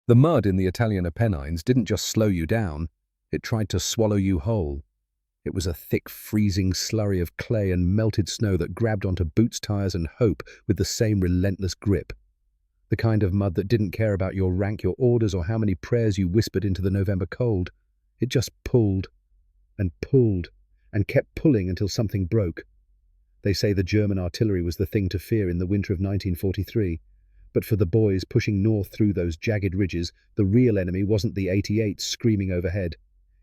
The mud in the Italian Apennines didn't just slow you down, it tried to swallow you whole. It was a thick, freezing slurry of clay and melted snow that grabbed onto boots, tires, and hope with the same relentless grip. The kind of mud that didn't care about your rank, your orders, or how many prayers you whispered into the November cold. It just pulled and kept pulling until something broke. They say the German artillery was the thing to fear in the winter of 1943. But for the boys pushing north through those jagged ridges, the real enemy wasn't the 88s screaming overhead.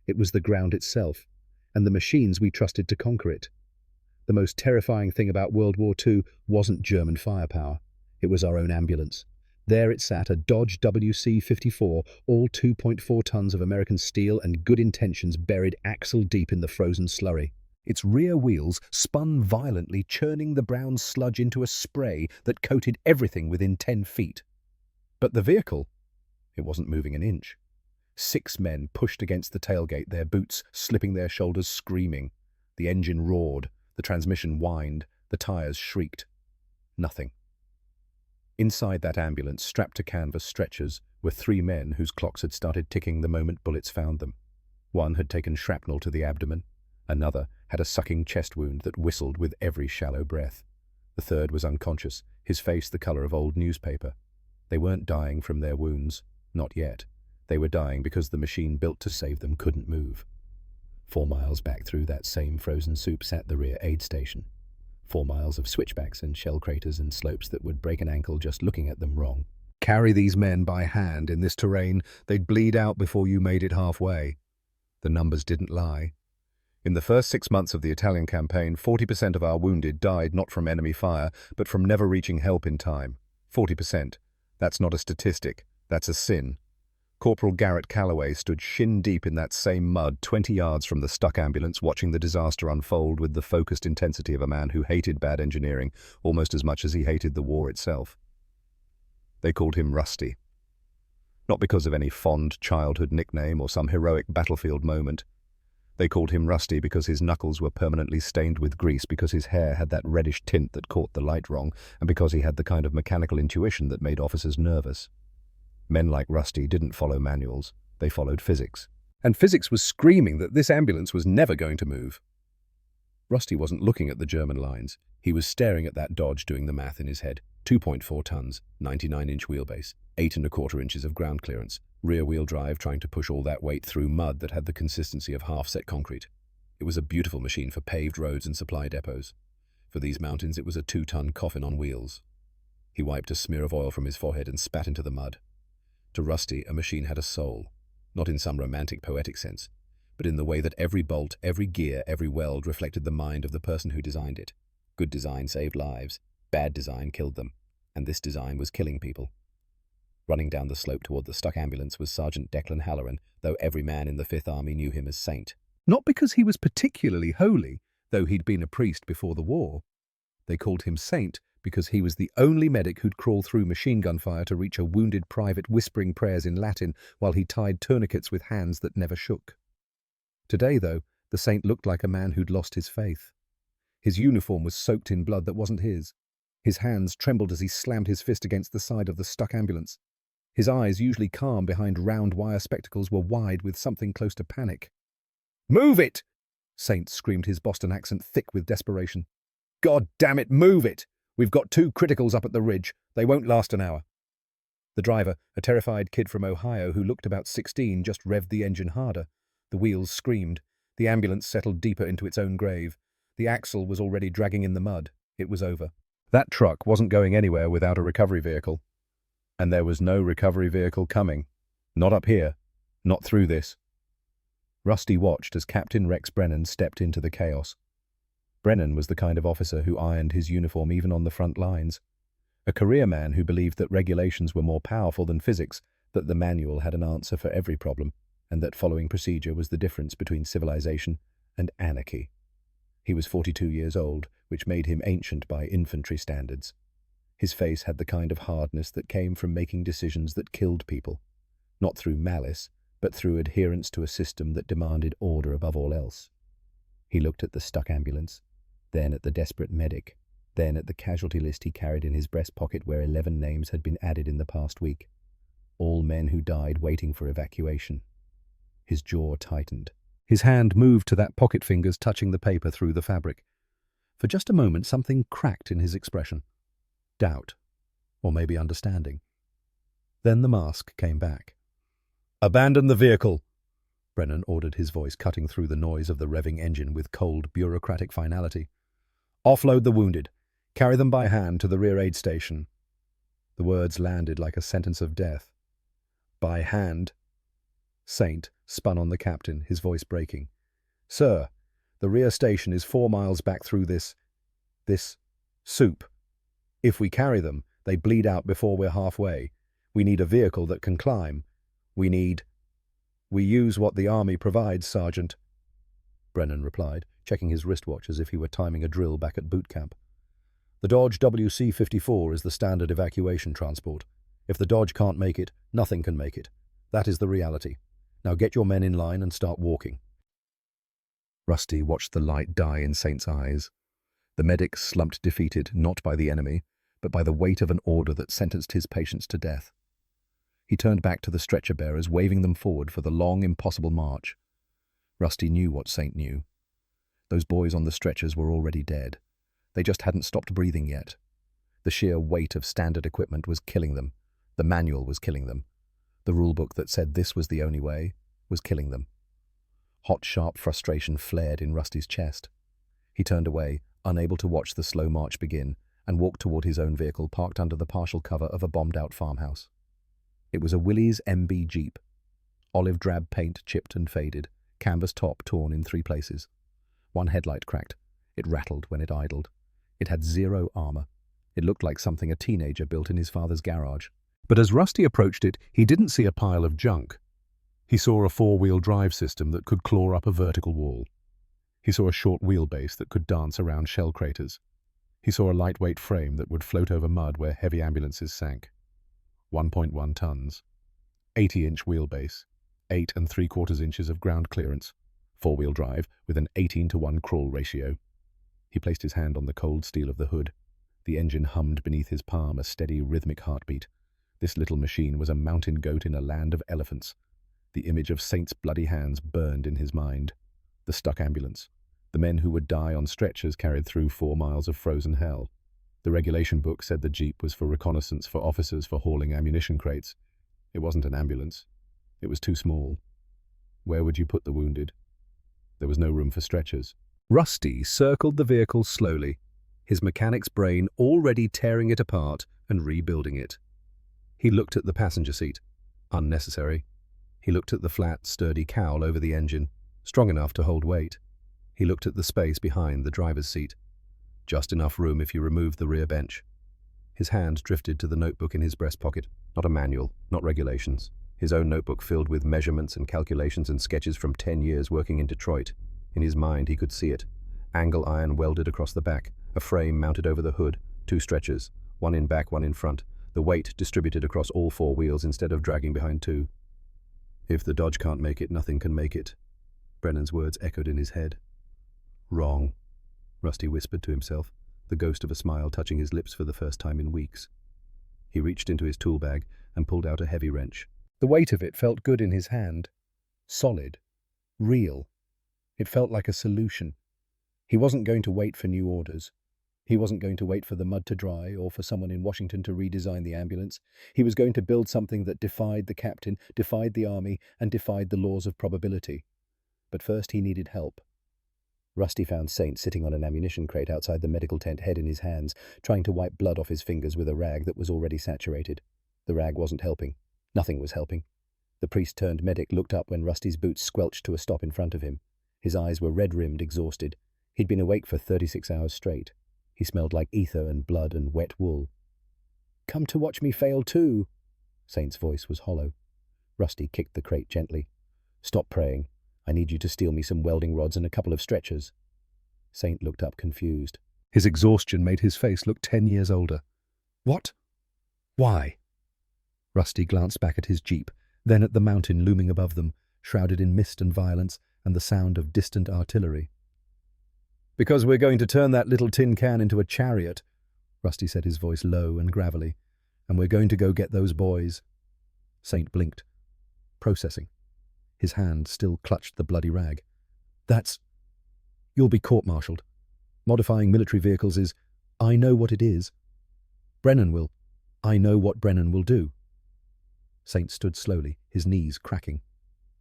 It was the ground itself, and the machines we trusted to conquer it. The most terrifying thing about World War II wasn't German firepower. It was our own ambulance. There it sat, a Dodge WC-54, all 2.4 tons of American steel and good intentions buried axle deep in the frozen slurry. Its rear wheels spun violently, churning the brown sludge into a spray that coated everything within 10 feet. But the vehicle, it wasn't moving an inch. 6 men pushed against the tailgate, their boots slipping their shoulders, screaming. The engine roared, the transmission whined, the tires shrieked. Nothing. Inside that ambulance, strapped to canvas stretchers, were 3 men whose clocks had started ticking the moment bullets found them. One had taken shrapnel to the abdomen. Another had a sucking chest wound that whistled with every shallow breath. The third was unconscious, his face the color of old newspaper. They weren't dying from their wounds, not yet. They were dying because the machine built to save them couldn't move. 4 miles back through that same frozen soup sat the rear aid station. 4 miles of switchbacks and shell craters and slopes that would break an ankle just looking at them wrong. Carry these men by hand in this terrain, they'd bleed out before you made it halfway. The numbers didn't lie. In the first 6 months of the Italian campaign, 40% of our wounded died not from enemy fire, but from never reaching help in time. 40%. That's not a statistic. That's a sin. Corporal Garrett Calloway stood shin-deep in that same mud 20 yards from the stuck ambulance, watching the disaster unfold with the focused intensity of a man who hated bad engineering almost as much as he hated the war itself. They called him Rusty. Not because of any fond childhood nickname or some heroic battlefield moment. They called him Rusty because his knuckles were permanently stained with grease, because his hair had that reddish tint that caught the light wrong, and because he had the kind of mechanical intuition that made officers nervous. Men like Rusty didn't follow manuals, they followed physics. And physics was screaming that this ambulance was never going to move. Rusty wasn't looking at the German lines. He was staring at that Dodge, doing the math in his head. 2.4 tons, 99-inch wheelbase, 8¼ inches of ground clearance, rear-wheel drive trying to push all that weight through mud that had the consistency of half-set concrete. It was a beautiful machine for paved roads and supply depots. For these mountains, it was a 2-ton coffin on wheels. He wiped a smear of oil from his forehead and spat into the mud. To Rusty, a machine had a soul, not in some romantic, poetic sense, but in the way that every bolt, every gear, every weld reflected the mind of the person who designed it. Good design saved lives, bad design killed them, and this design was killing people. Running down the slope toward the stuck ambulance was Sergeant Declan Halloran, though every man in the Fifth Army knew him as Saint. Not because he was particularly holy, though he'd been a priest before the war. They called him Saint because he was the only medic who'd crawl through machine gun fire to reach a wounded private whispering prayers in Latin while he tied tourniquets with hands that never shook. Today, though, the Saint looked like a man who'd lost his faith. His uniform was soaked in blood that wasn't his. His hands trembled as he slammed his fist against the side of the stuck ambulance. His eyes, usually calm behind round wire spectacles, were wide with something close to panic. "Move it!" Saint screamed, his Boston accent thick with desperation. "God damn it, move it! We've got 2 criticals up at the ridge. They won't last an hour." The driver, a terrified kid from Ohio who looked about 16, just revved the engine harder. The wheels screamed. The ambulance settled deeper into its own grave. The axle was already dragging in the mud. It was over. That truck wasn't going anywhere without a recovery vehicle. And there was no recovery vehicle coming. Not up here. Not through this. Rusty watched as Captain Rex Brennan stepped into the chaos. Brennan was the kind of officer who ironed his uniform even on the front lines. A career man who believed that regulations were more powerful than physics, that the manual had an answer for every problem, and that following procedure was the difference between civilization and anarchy. He was 42 years old, which made him ancient by infantry standards. His face had the kind of hardness that came from making decisions that killed people, not through malice, but through adherence to a system that demanded order above all else. He looked at the stuck ambulance, then at the desperate medic, then at the casualty list he carried in his breast pocket where 11 names had been added in the past week. all men who died waiting for evacuation. His jaw tightened. His hand moved to that pocket fingers touching the paper through the fabric. For just a moment, something cracked in his expression. Doubt, or maybe understanding. Then the mask came back. "Abandon the vehicle," Brennan ordered, his voice cutting through the noise of the revving engine with cold, bureaucratic finality. "Offload the wounded. Carry them by hand to the rear aid station." The words landed like a sentence of death. "By hand?" Saint spun on the captain, his voice breaking. "Sir, the rear station is 4 miles back through this soup. If we carry them, they bleed out before we're halfway. We need a vehicle that can climb. We use what the army provides, Sergeant," Brennan replied, checking his wristwatch as if he were timing a drill back at boot camp. "The Dodge WC-54 is the standard evacuation transport. If the Dodge can't make it, nothing can make it. That is the reality. Now get your men in line and start walking." Rusty watched the light die in Saint's eyes. The medic slumped defeated, not by the enemy, but by the weight of an order that sentenced his patients to death. He turned back to the stretcher-bearers, waving them forward for the long, impossible march. Rusty knew what Saint knew. Those boys on the stretchers were already dead. They just hadn't stopped breathing yet. The sheer weight of standard equipment was killing them. The manual was killing them. The rulebook that said this was the only way was killing them. Hot, sharp frustration flared in Rusty's chest. He turned away, unable to watch the slow march begin, and walked toward his own vehicle parked under the partial cover of a bombed-out farmhouse. It was a Willys MB Jeep. Olive drab paint chipped and faded, canvas top torn in 3 places. One headlight cracked. It rattled when it idled. It had 0 armor. It looked like something a teenager built in his father's garage. But as Rusty approached it, he didn't see a pile of junk. He saw a 4-wheel drive system that could claw up a vertical wall. He saw a short wheelbase that could dance around shell craters. He saw a lightweight frame that would float over mud where heavy ambulances sank. 1.1 tons. 80-inch wheelbase. 8 3/4 inches of ground clearance. 4-wheel drive with an 18-to-1 crawl ratio. He placed his hand on the cold steel of the hood. The engine hummed beneath his palm, a steady, rhythmic heartbeat. This little machine was a mountain goat in a land of elephants. The image of Saint's bloody hands burned in his mind. The stuck ambulance. The men who would die on stretchers carried through 4 miles of frozen hell. The regulation book said the Jeep was for reconnaissance, for officers, for hauling ammunition crates. It wasn't an ambulance. It was too small. Where would you put the wounded? There was no room for stretchers. Rusty circled the vehicle slowly, his mechanic's brain already tearing it apart and rebuilding it. He looked at the passenger seat. Unnecessary. He looked at the flat, sturdy cowl over the engine, strong enough to hold weight. He looked at the space behind the driver's seat. Just enough room if you removed the rear bench. His hand drifted to the notebook in his breast pocket. Not a manual, not regulations. His own notebook filled with measurements and calculations and sketches from 10 years working in Detroit. In his mind, he could see it. Angle iron welded across the back, a frame mounted over the hood, 2 stretchers, one in back, one in front, the weight distributed across all 4 wheels instead of dragging behind 2. If the Dodge can't make it, nothing can make it. Brennan's words echoed in his head. Wrong, Rusty whispered to himself, the ghost of a smile touching his lips for the first time in weeks. He reached into his tool bag and pulled out a heavy wrench. The weight of it felt good in his hand. Solid. Real. It felt like a solution. He wasn't going to wait for new orders. He wasn't going to wait for the mud to dry or for someone in Washington to redesign the ambulance. He was going to build something that defied the captain, defied the army, and defied the laws of probability. But first he needed help. Rusty found Saint sitting on an ammunition crate outside the medical tent, head in his hands, trying to wipe blood off his fingers with a rag that was already saturated. The rag wasn't helping. Nothing was helping. The priest-turned medic looked up when Rusty's boots squelched to a stop in front of him. His eyes were red-rimmed, exhausted. He'd been awake for 36 hours straight. He smelled like ether and blood and wet wool. "Come to watch me fail too." Saint's voice was hollow. Rusty kicked the crate gently. "Stop praying. I need you to steal me some welding rods and a couple of stretchers." Saint looked up confused. His exhaustion made his face look 10 years older. "What? Why?" Rusty glanced back at his Jeep, then at the mountain looming above them, shrouded in mist and violence and the sound of distant artillery. "Because we're going to turn that little tin can into a chariot," Rusty said, his voice low and gravelly, "and we're going to go get those boys." Saint blinked, processing. His hand still clutched the bloody rag. That's... You'll be court-martialed. Modifying military vehicles is... I know what it is. Brennan will... I know what Brennan will do. Saint stood slowly, his knees cracking.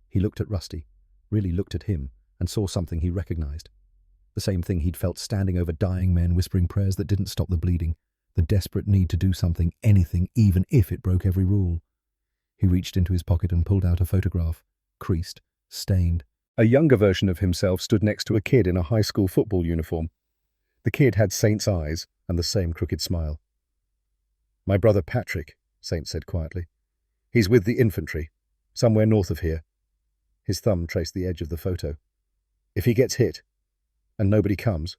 He looked at Rusty, really looked at him, and saw something he recognized. The same thing he'd felt standing over dying men whispering prayers that didn't stop the bleeding, the desperate need to do something, anything, even if it broke every rule. He reached into his pocket and pulled out a photograph, creased, stained. A younger version of himself stood next to a kid in a high school football uniform. The kid had Saint's eyes and the same crooked smile. "My brother Patrick," Saint said quietly. "He's with the infantry, somewhere north of here." His thumb traced the edge of the photo. "If he gets hit, and nobody comes..."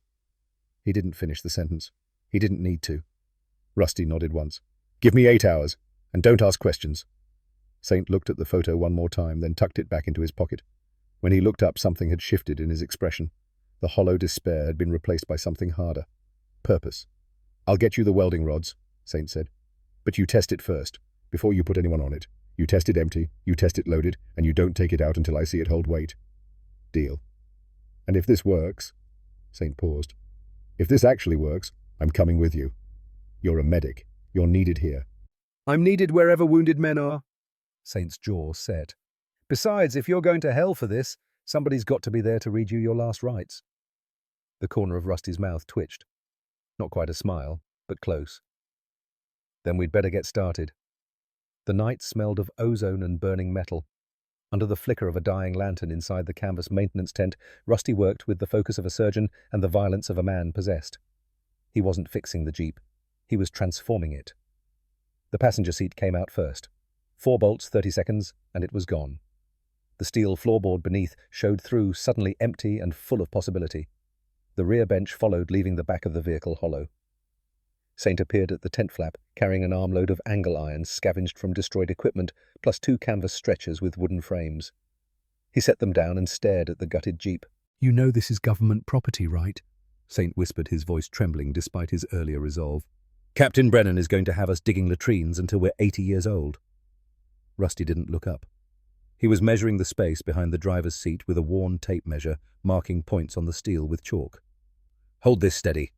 He didn't finish the sentence. He didn't need to. Rusty nodded once. "Give me 8 hours, and don't ask questions." Saint looked at the photo one more time, then tucked it back into his pocket. When he looked up, something had shifted in his expression. The hollow despair had been replaced by something harder. Purpose. "I'll get you the welding rods," Saint said. "But you test it first, before you put anyone on it. You test it empty, you test it loaded, and you don't take it out until I see it hold weight. Deal. And if this works..." Saint paused. "If this actually works, I'm coming with you. You're a medic. You're needed here." "I'm needed wherever wounded men are." Saint's jaw set. "Besides, if you're going to hell for this, somebody's got to be there to read you your last rites." The corner of Rusty's mouth twitched. Not quite a smile, but close. "Then we'd better get started." The night smelled of ozone and burning metal. Under the flicker of a dying lantern inside the canvas maintenance tent, Rusty worked with the focus of a surgeon and the violence of a man possessed. He wasn't fixing the Jeep. He was transforming it. The passenger seat came out first. 4 bolts, 30 seconds, and it was gone. The steel floorboard beneath showed through, suddenly empty and full of possibility. The rear bench followed, leaving the back of the vehicle hollow. Saint appeared at the tent flap, carrying an armload of angle irons scavenged from destroyed equipment, plus 2 canvas stretchers with wooden frames. He set them down and stared at the gutted Jeep. "You know this is government property, right?" Saint whispered, his voice trembling despite his earlier resolve. "Captain Brennan is going to have us digging latrines until we're 80 years old." Rusty didn't look up. He was measuring the space behind the driver's seat with a worn tape measure, marking points on the steel with chalk. "Hold this steady."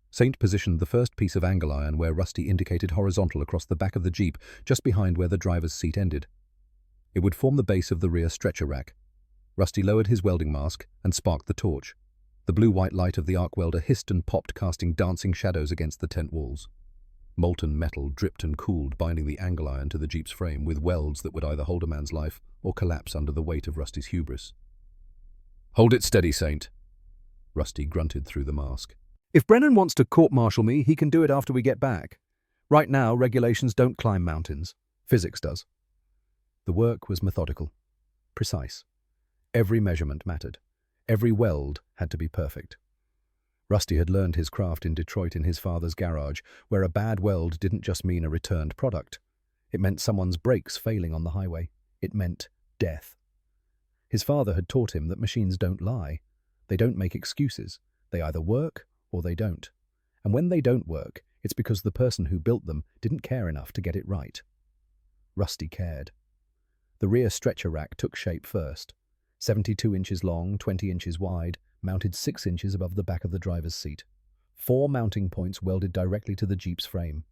Saint positioned the first piece of angle iron where Rusty indicated horizontal across the back of the Jeep, just behind where the driver's seat ended. It would form the base of the rear stretcher rack. Rusty lowered his welding mask and sparked the torch. The blue-white light of the arc welder hissed and popped, casting dancing shadows against the tent walls. Molten metal dripped and cooled, binding the angle iron to the Jeep's frame with welds that would either hold a man's life or collapse under the weight of Rusty's hubris. "Hold it steady, Saint." Rusty grunted through the mask. "If Brennan wants to court-martial me, he can do it after we get back. Right now, regulations don't climb mountains. Physics does." The work was methodical, precise. Every measurement mattered. Every weld had to be perfect. Rusty had learned his craft in Detroit in his father's garage, where a bad weld didn't just mean a returned product. It meant someone's brakes failing on the highway. It meant death. His father had taught him that machines don't lie. They don't make excuses. They either work or they don't. And when they don't work, it's because the person who built them didn't care enough to get it right. Rusty cared. The rear stretcher rack took shape first. 72 inches long, 20 inches wide, mounted 6 inches above the back of the driver's seat. 4 mounting points welded directly to the Jeep's frame.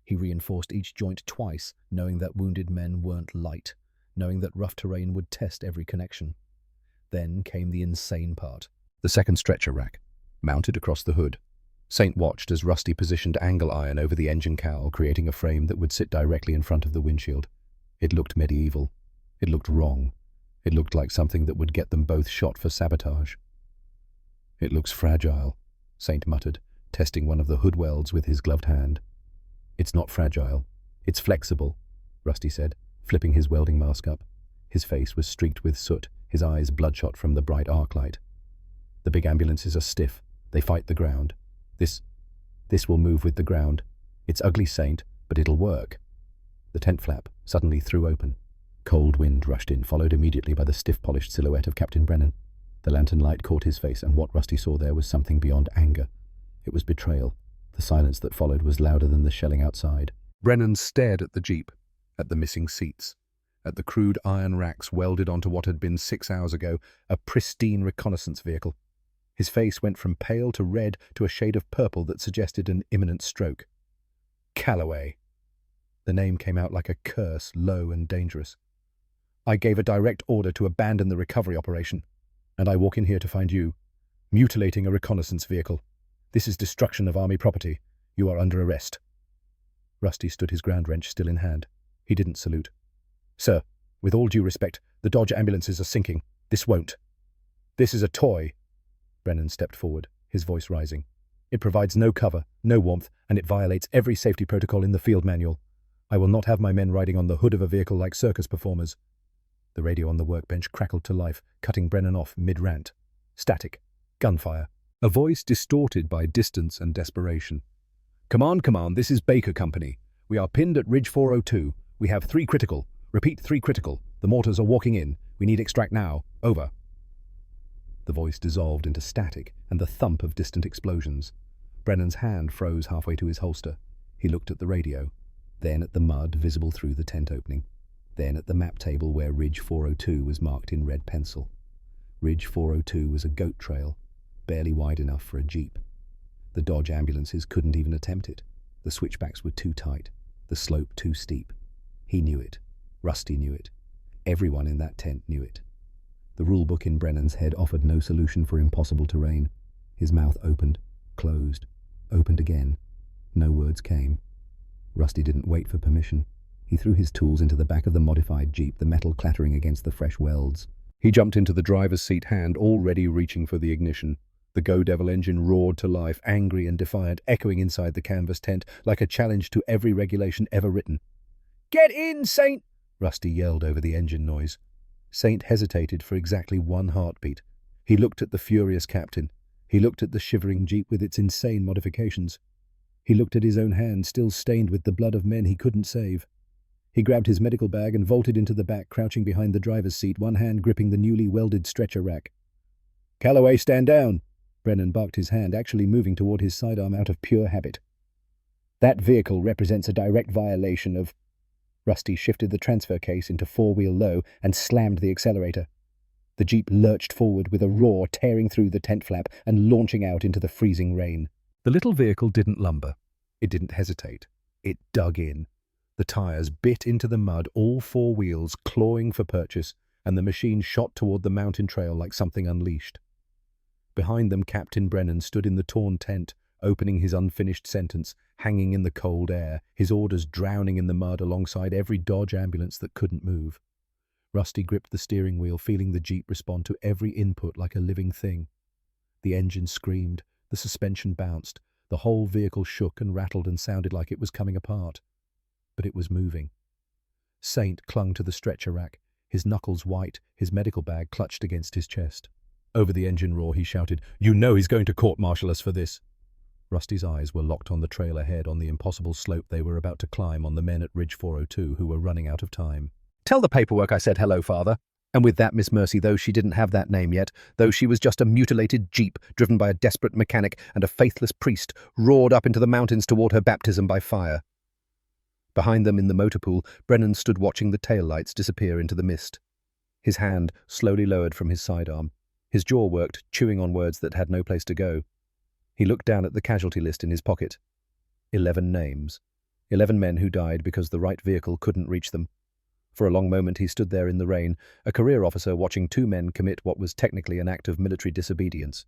He reinforced each joint twice, knowing that wounded men weren't light, knowing that rough terrain would test every connection. Then came the insane part. The second stretcher rack, mounted across the hood. Saint watched as Rusty positioned angle iron over the engine cowl, creating a frame that would sit directly in front of the windshield. It looked medieval. It looked wrong. It looked like something that would get them both shot for sabotage. "It looks fragile," Saint muttered, testing one of the hood welds with his gloved hand. "It's not fragile. It's flexible," Rusty said, flipping his welding mask up. His face was streaked with soot, his eyes bloodshot from the bright arc light. "The big ambulances are stiff. They fight the ground. This will move with the ground. It's ugly, Saint, but it'll work." The tent flap suddenly threw open. Cold wind rushed in, followed immediately by the stiff-polished silhouette of Captain Brennan. The lantern light caught his face, and what Rusty saw there was something beyond anger. It was betrayal. The silence that followed was louder than the shelling outside. Brennan stared at the Jeep, at the missing seats, at the crude iron racks welded onto what had been 6 hours ago a pristine reconnaissance vehicle. His face went from pale to red to a shade of purple that suggested an imminent stroke. Calloway. The name came out like a curse, low and dangerous. I gave a direct order to abandon the recovery operation, and I walk in here to find you, mutilating a reconnaissance vehicle. This is destruction of army property. You are under arrest. Rusty stood his ground wrench still in hand. He didn't salute. Sir, with all due respect, the Dodge ambulances are sinking. This won't. This is a toy. Brennan stepped forward, his voice rising. It provides no cover, no warmth, and it violates every safety protocol in the field manual. I will not have my men riding on the hood of a vehicle like circus performers. The radio on the workbench crackled to life, cutting Brennan off mid-rant. Static. Gunfire. A voice distorted by distance and desperation. Command, this is Baker Company. We are pinned at Ridge 402. We have 3 critical. Repeat, 3 critical. The mortars are walking in. We need extract now. Over. The voice dissolved into static and the thump of distant explosions. Brennan's hand froze halfway to his holster. He looked at the radio, then at the mud visible through the tent opening, then at the map table where Ridge 402 was marked in red pencil. Ridge 402 was a goat trail, barely wide enough for a jeep. The Dodge ambulances couldn't even attempt it. The switchbacks were too tight, the slope too steep. He knew it. Rusty knew it. Everyone in that tent knew it. The rulebook in Brennan's head offered no solution for impossible terrain. His mouth opened, closed, opened again. No words came. Rusty didn't wait for permission. He threw his tools into the back of the modified jeep, the metal clattering against the fresh welds. He jumped into the driver's seat, hand already reaching for the ignition. The Go Devil engine roared to life, angry and defiant, echoing inside the canvas tent like a challenge to every regulation ever written. "Get in, Saint!" Rusty yelled over the engine noise. Saint hesitated for exactly 1 heartbeat. He looked at the furious captain. He looked at the shivering jeep with its insane modifications. He looked at his own hand, still stained with the blood of men he couldn't save. He grabbed his medical bag and vaulted into the back, crouching behind the driver's seat, one hand gripping the newly welded stretcher rack. "Calloway, stand down!" Brennan barked, his hand actually moving toward his sidearm out of pure habit. "That vehicle represents a direct violation of..." Rusty shifted the transfer case into 4-wheel low and slammed the accelerator. The jeep lurched forward with a roar, tearing through the tent flap and launching out into the freezing rain. The little vehicle didn't lumber. It didn't hesitate. It dug in. The tires bit into the mud, all 4 wheels clawing for purchase, and the machine shot toward the mountain trail like something unleashed. Behind them, Captain Brennan stood in the torn tent, opening his unfinished sentence, hanging in the cold air, his orders drowning in the mud alongside every Dodge ambulance that couldn't move. Rusty gripped the steering wheel, feeling the jeep respond to every input like a living thing. The engine screamed, the suspension bounced, the whole vehicle shook and rattled and sounded like it was coming apart. But it was moving. Saint clung to the stretcher rack, his knuckles white, his medical bag clutched against his chest. Over the engine roar, he shouted, "You know he's going to court-martial us for this!" Rusty's eyes were locked on the trail ahead, on the impossible slope they were about to climb, on the men at Ridge 402 who were running out of time. "Tell the paperwork I said hello, Father." And with that, Miss Mercy, though she didn't have that name yet, though she was just a mutilated jeep driven by a desperate mechanic and a faithless priest, roared up into the mountains toward her baptism by fire. Behind them in the motor pool, Brennan stood watching the taillights disappear into the mist. His hand slowly lowered from his sidearm. His jaw worked, chewing on words that had no place to go. He looked down at the casualty list in his pocket. 11 names. 11 men who died because the right vehicle couldn't reach them. For a long moment he stood there in the rain, a career officer watching 2 men commit what was technically an act of military disobedience.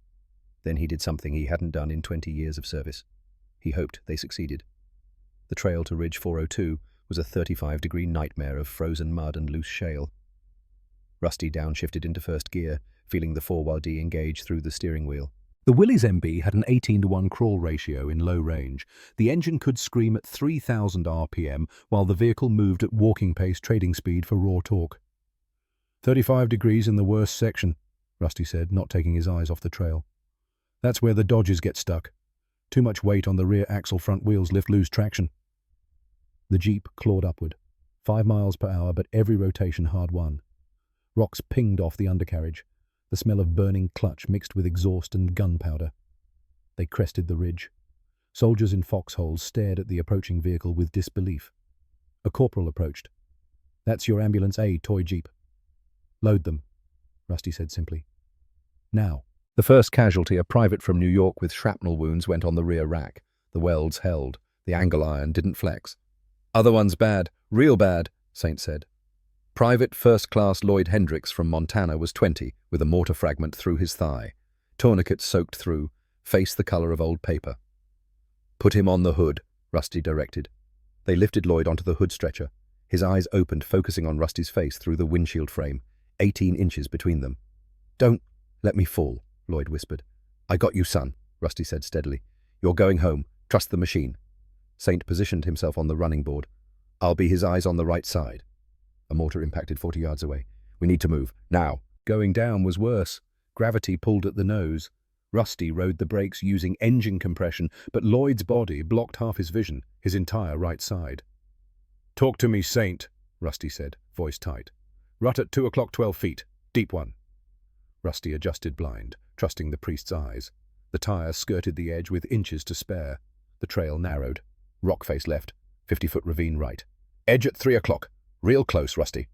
Then he did something he hadn't done in 20 years of service. He hoped they succeeded. The trail to Ridge 402 was a 35-degree nightmare of frozen mud and loose shale. Rusty downshifted into first gear, feeling the 4WD engage through the steering wheel. The Willys MB had an 18-to-1 crawl ratio in low range. The engine could scream at 3,000 RPM, while the vehicle moved at walking pace trading speed for raw torque. 35 degrees in the worst section, Rusty said, not taking his eyes off the trail. That's where the Dodges get stuck. Too much weight on the rear axle, front wheels lose traction. The Jeep clawed upward, 5 miles per hour, but every rotation hard won. Rocks pinged off the undercarriage, the smell of burning clutch mixed with exhaust and gunpowder. They crested the ridge. Soldiers in foxholes stared at the approaching vehicle with disbelief. A corporal approached, That's your ambulance aid toy jeep. Load them, Rusty said simply. Now. The first casualty, a private from New York with shrapnel wounds, went on the rear rack. The welds held. The angle iron didn't flex. Other one's bad, real bad, Saint said. Private First Class Lloyd Hendricks from Montana was 20, with a mortar fragment through his thigh. Tourniquet soaked through, face the color of old paper. Put him on the hood, Rusty directed. They lifted Lloyd onto the hood stretcher. His eyes opened, focusing on Rusty's face through the windshield frame, 18 inches between them. Don't let me fall, Lloyd whispered. I got you, son, Rusty said steadily. You're going home. Trust the machine. Saint positioned himself on the running board. I'll be his eyes on the right side. A mortar impacted 40 yards away. We need to move, now. Going down was worse. Gravity pulled at the nose. Rusty rode the brakes using engine compression, but Lloyd's body blocked half his vision, his entire right side. Talk to me, Saint, Rusty said, voice tight. Rut at 2 o'clock, 12 feet. Deep one. Rusty adjusted blind, trusting the priest's eyes. The tire skirted the edge with inches to spare. The trail narrowed. Rock face left, 50-foot ravine right. Edge at 3 o'clock. Real close, Rusty.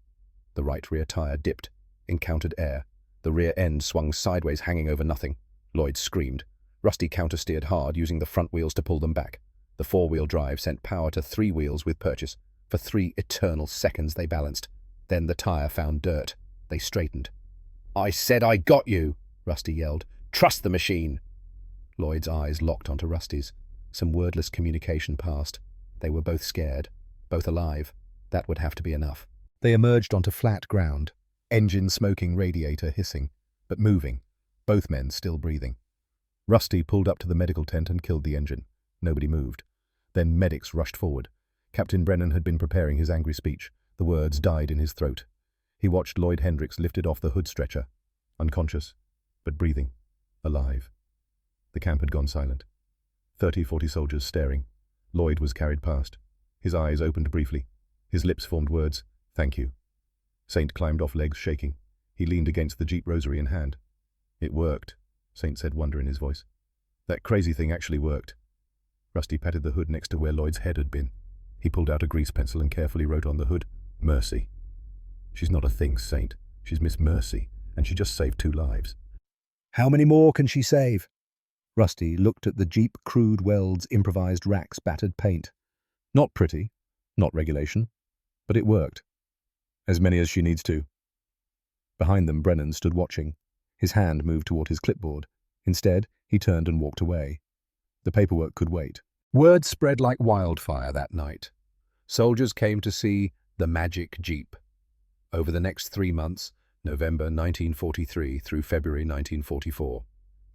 The right rear tire dipped, encountered air. The rear end swung sideways, hanging over nothing. Lloyd screamed. Rusty countersteered hard, using the front wheels to pull them back. The four-wheel drive sent power to 3 wheels with purchase. For 3 eternal seconds they balanced. Then the tire found dirt. They straightened. I said I got you, Rusty yelled. Trust the machine. Lloyd's eyes locked onto Rusty's. Some wordless communication passed. They were both scared, both alive. That would have to be enough. They emerged onto flat ground, engine smoking, radiator hissing, but moving, both men still breathing. Rusty pulled up to the medical tent and killed the engine. Nobody moved. Then medics rushed forward. Captain Brennan had been preparing his angry speech. The words died in his throat. He watched Lloyd Hendricks lifted off the hood stretcher, unconscious, but breathing, alive. The camp had gone silent. 30-40 soldiers staring. Lloyd was carried past. His eyes opened briefly. His lips formed words, thank you. Saint climbed off, legs shaking. He leaned against the jeep, rosary in hand. It worked, Saint said, wonder in his voice. That crazy thing actually worked. Rusty patted the hood next to where Lloyd's head had been. He pulled out a grease pencil and carefully wrote on the hood, Mercy. She's not a thing, Saint. She's Miss Mercy, and she just saved 2 lives. How many more can she save? Rusty looked at the jeep, crude welds, improvised racks, battered paint. Not pretty, not regulation, but it worked. As many as she needs to. Behind them, Brennan stood watching. His hand moved toward his clipboard. Instead, he turned and walked away. The paperwork could wait. Word spread like wildfire that night. Soldiers came to see the magic jeep. Over the next 3 months, November 1943 through February 1944,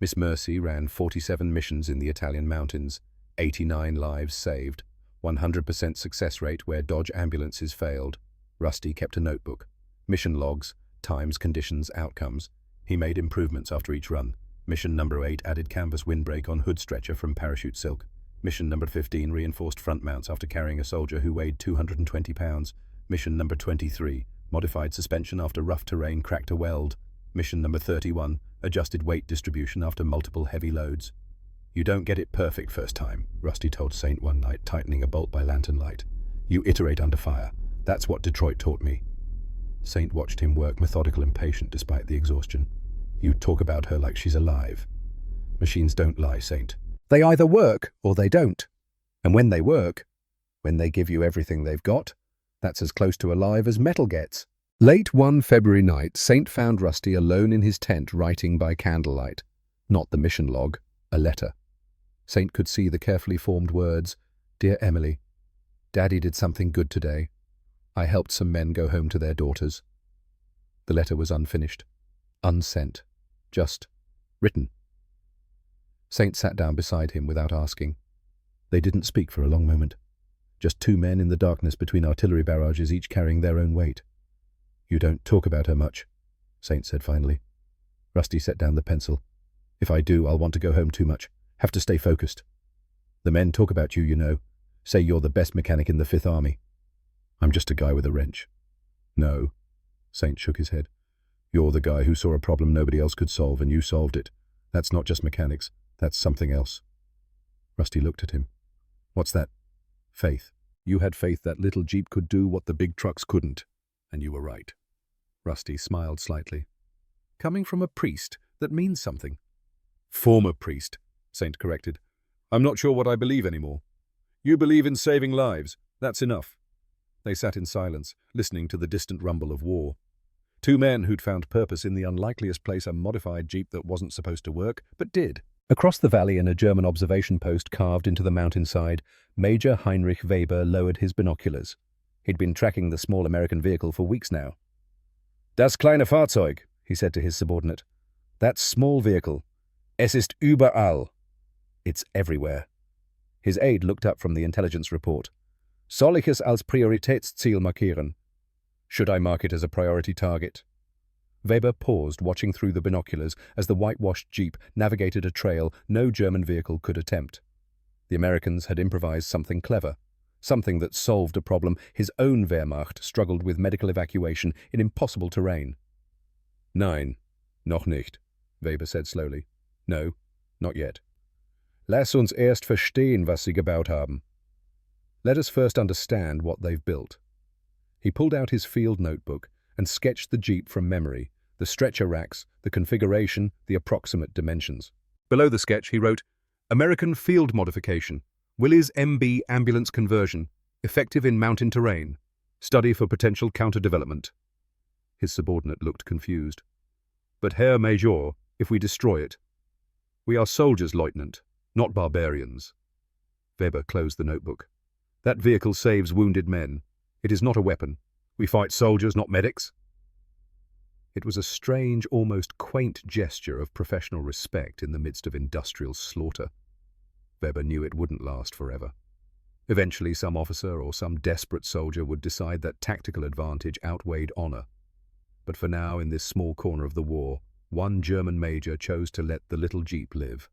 Miss Mercy ran 47 missions in the Italian mountains, 89 lives saved, 100% success rate where Dodge ambulances failed. Rusty kept a notebook. Mission logs, times, conditions, outcomes. He made improvements after each run. Mission number 8 added canvas windbreak on hood stretcher from parachute silk. Mission number 15 reinforced front mounts after carrying a soldier who weighed 220 pounds. Mission number 23 modified suspension after rough terrain cracked a weld. Mission number 31 adjusted weight distribution after multiple heavy loads. You don't get it perfect first time, Rusty told Saint one night, tightening a bolt by lantern light. You iterate under fire. That's what Detroit taught me. Saint watched him work, methodical and patient despite the exhaustion. You talk about her like she's alive. Machines don't lie, Saint. They either work or they don't. And when they work, when they give you everything they've got, that's as close to alive as metal gets. Late one February night, Saint found Rusty alone in his tent writing by candlelight. Not the mission log, a letter. Saint could see the carefully formed words, Dear Emily, Daddy did something good today. I helped some men go home to their daughters. The letter was unfinished, unsent, just written. Saint sat down beside him without asking. They didn't speak for a long moment. Just 2 men in the darkness between artillery barrages, each carrying their own weight. You don't talk about her much, Saint said finally. Rusty set down the pencil. If I do, I'll want to go home too much. Have to stay focused. The men talk about you, you know. Say you're the best mechanic in the 5th Army. I'm just a guy with a wrench. No, Saint shook his head. You're the guy who saw a problem nobody else could solve, and you solved it. That's not just mechanics. That's something else. Rusty looked at him. What's that? Faith. You had faith that little jeep could do what the big trucks couldn't. And you were right. Rusty smiled slightly. Coming from a priest, that means something. Former priest, Saint corrected. I'm not sure what I believe anymore. You believe in saving lives. That's enough. They sat in silence, listening to the distant rumble of war. Two men who'd found purpose in the unlikeliest place, a modified jeep that wasn't supposed to work, but did. Across the valley, in a German observation post carved into the mountainside, Major Heinrich Weber lowered his binoculars. He'd been tracking the small American vehicle for weeks now. Das kleine Fahrzeug, he said to his subordinate. That small vehicle. Es ist überall. It's everywhere. His aide looked up from the intelligence report. Soll ich es als Prioritätsziel markieren? Should I mark it as a priority target? Weber paused, watching through the binoculars as the whitewashed jeep navigated a trail no German vehicle could attempt. The Americans had improvised something clever, something that solved a problem his own Wehrmacht struggled with: medical evacuation in impossible terrain. Nein, noch nicht, Weber said slowly. No, not yet. Lass uns erst verstehen, was sie gebaut haben. Let us first understand what they've built. He pulled out his field notebook and sketched the jeep from memory, the stretcher racks, the configuration, the approximate dimensions. Below the sketch he wrote, American field modification, Willys MB ambulance conversion, effective in mountain terrain, study for potential counter-development. His subordinate looked confused. But Herr Major, if we destroy it, we are soldiers, Lieutenant, not barbarians. Weber closed the notebook. That vehicle saves wounded men. It is not a weapon. We fight soldiers, not medics. It was a strange, almost quaint gesture of professional respect in the midst of industrial slaughter. Weber knew it wouldn't last forever. Eventually, some officer or some desperate soldier would decide that tactical advantage outweighed honor. But for now, in this small corner of the war, one German major chose to let the little jeep live.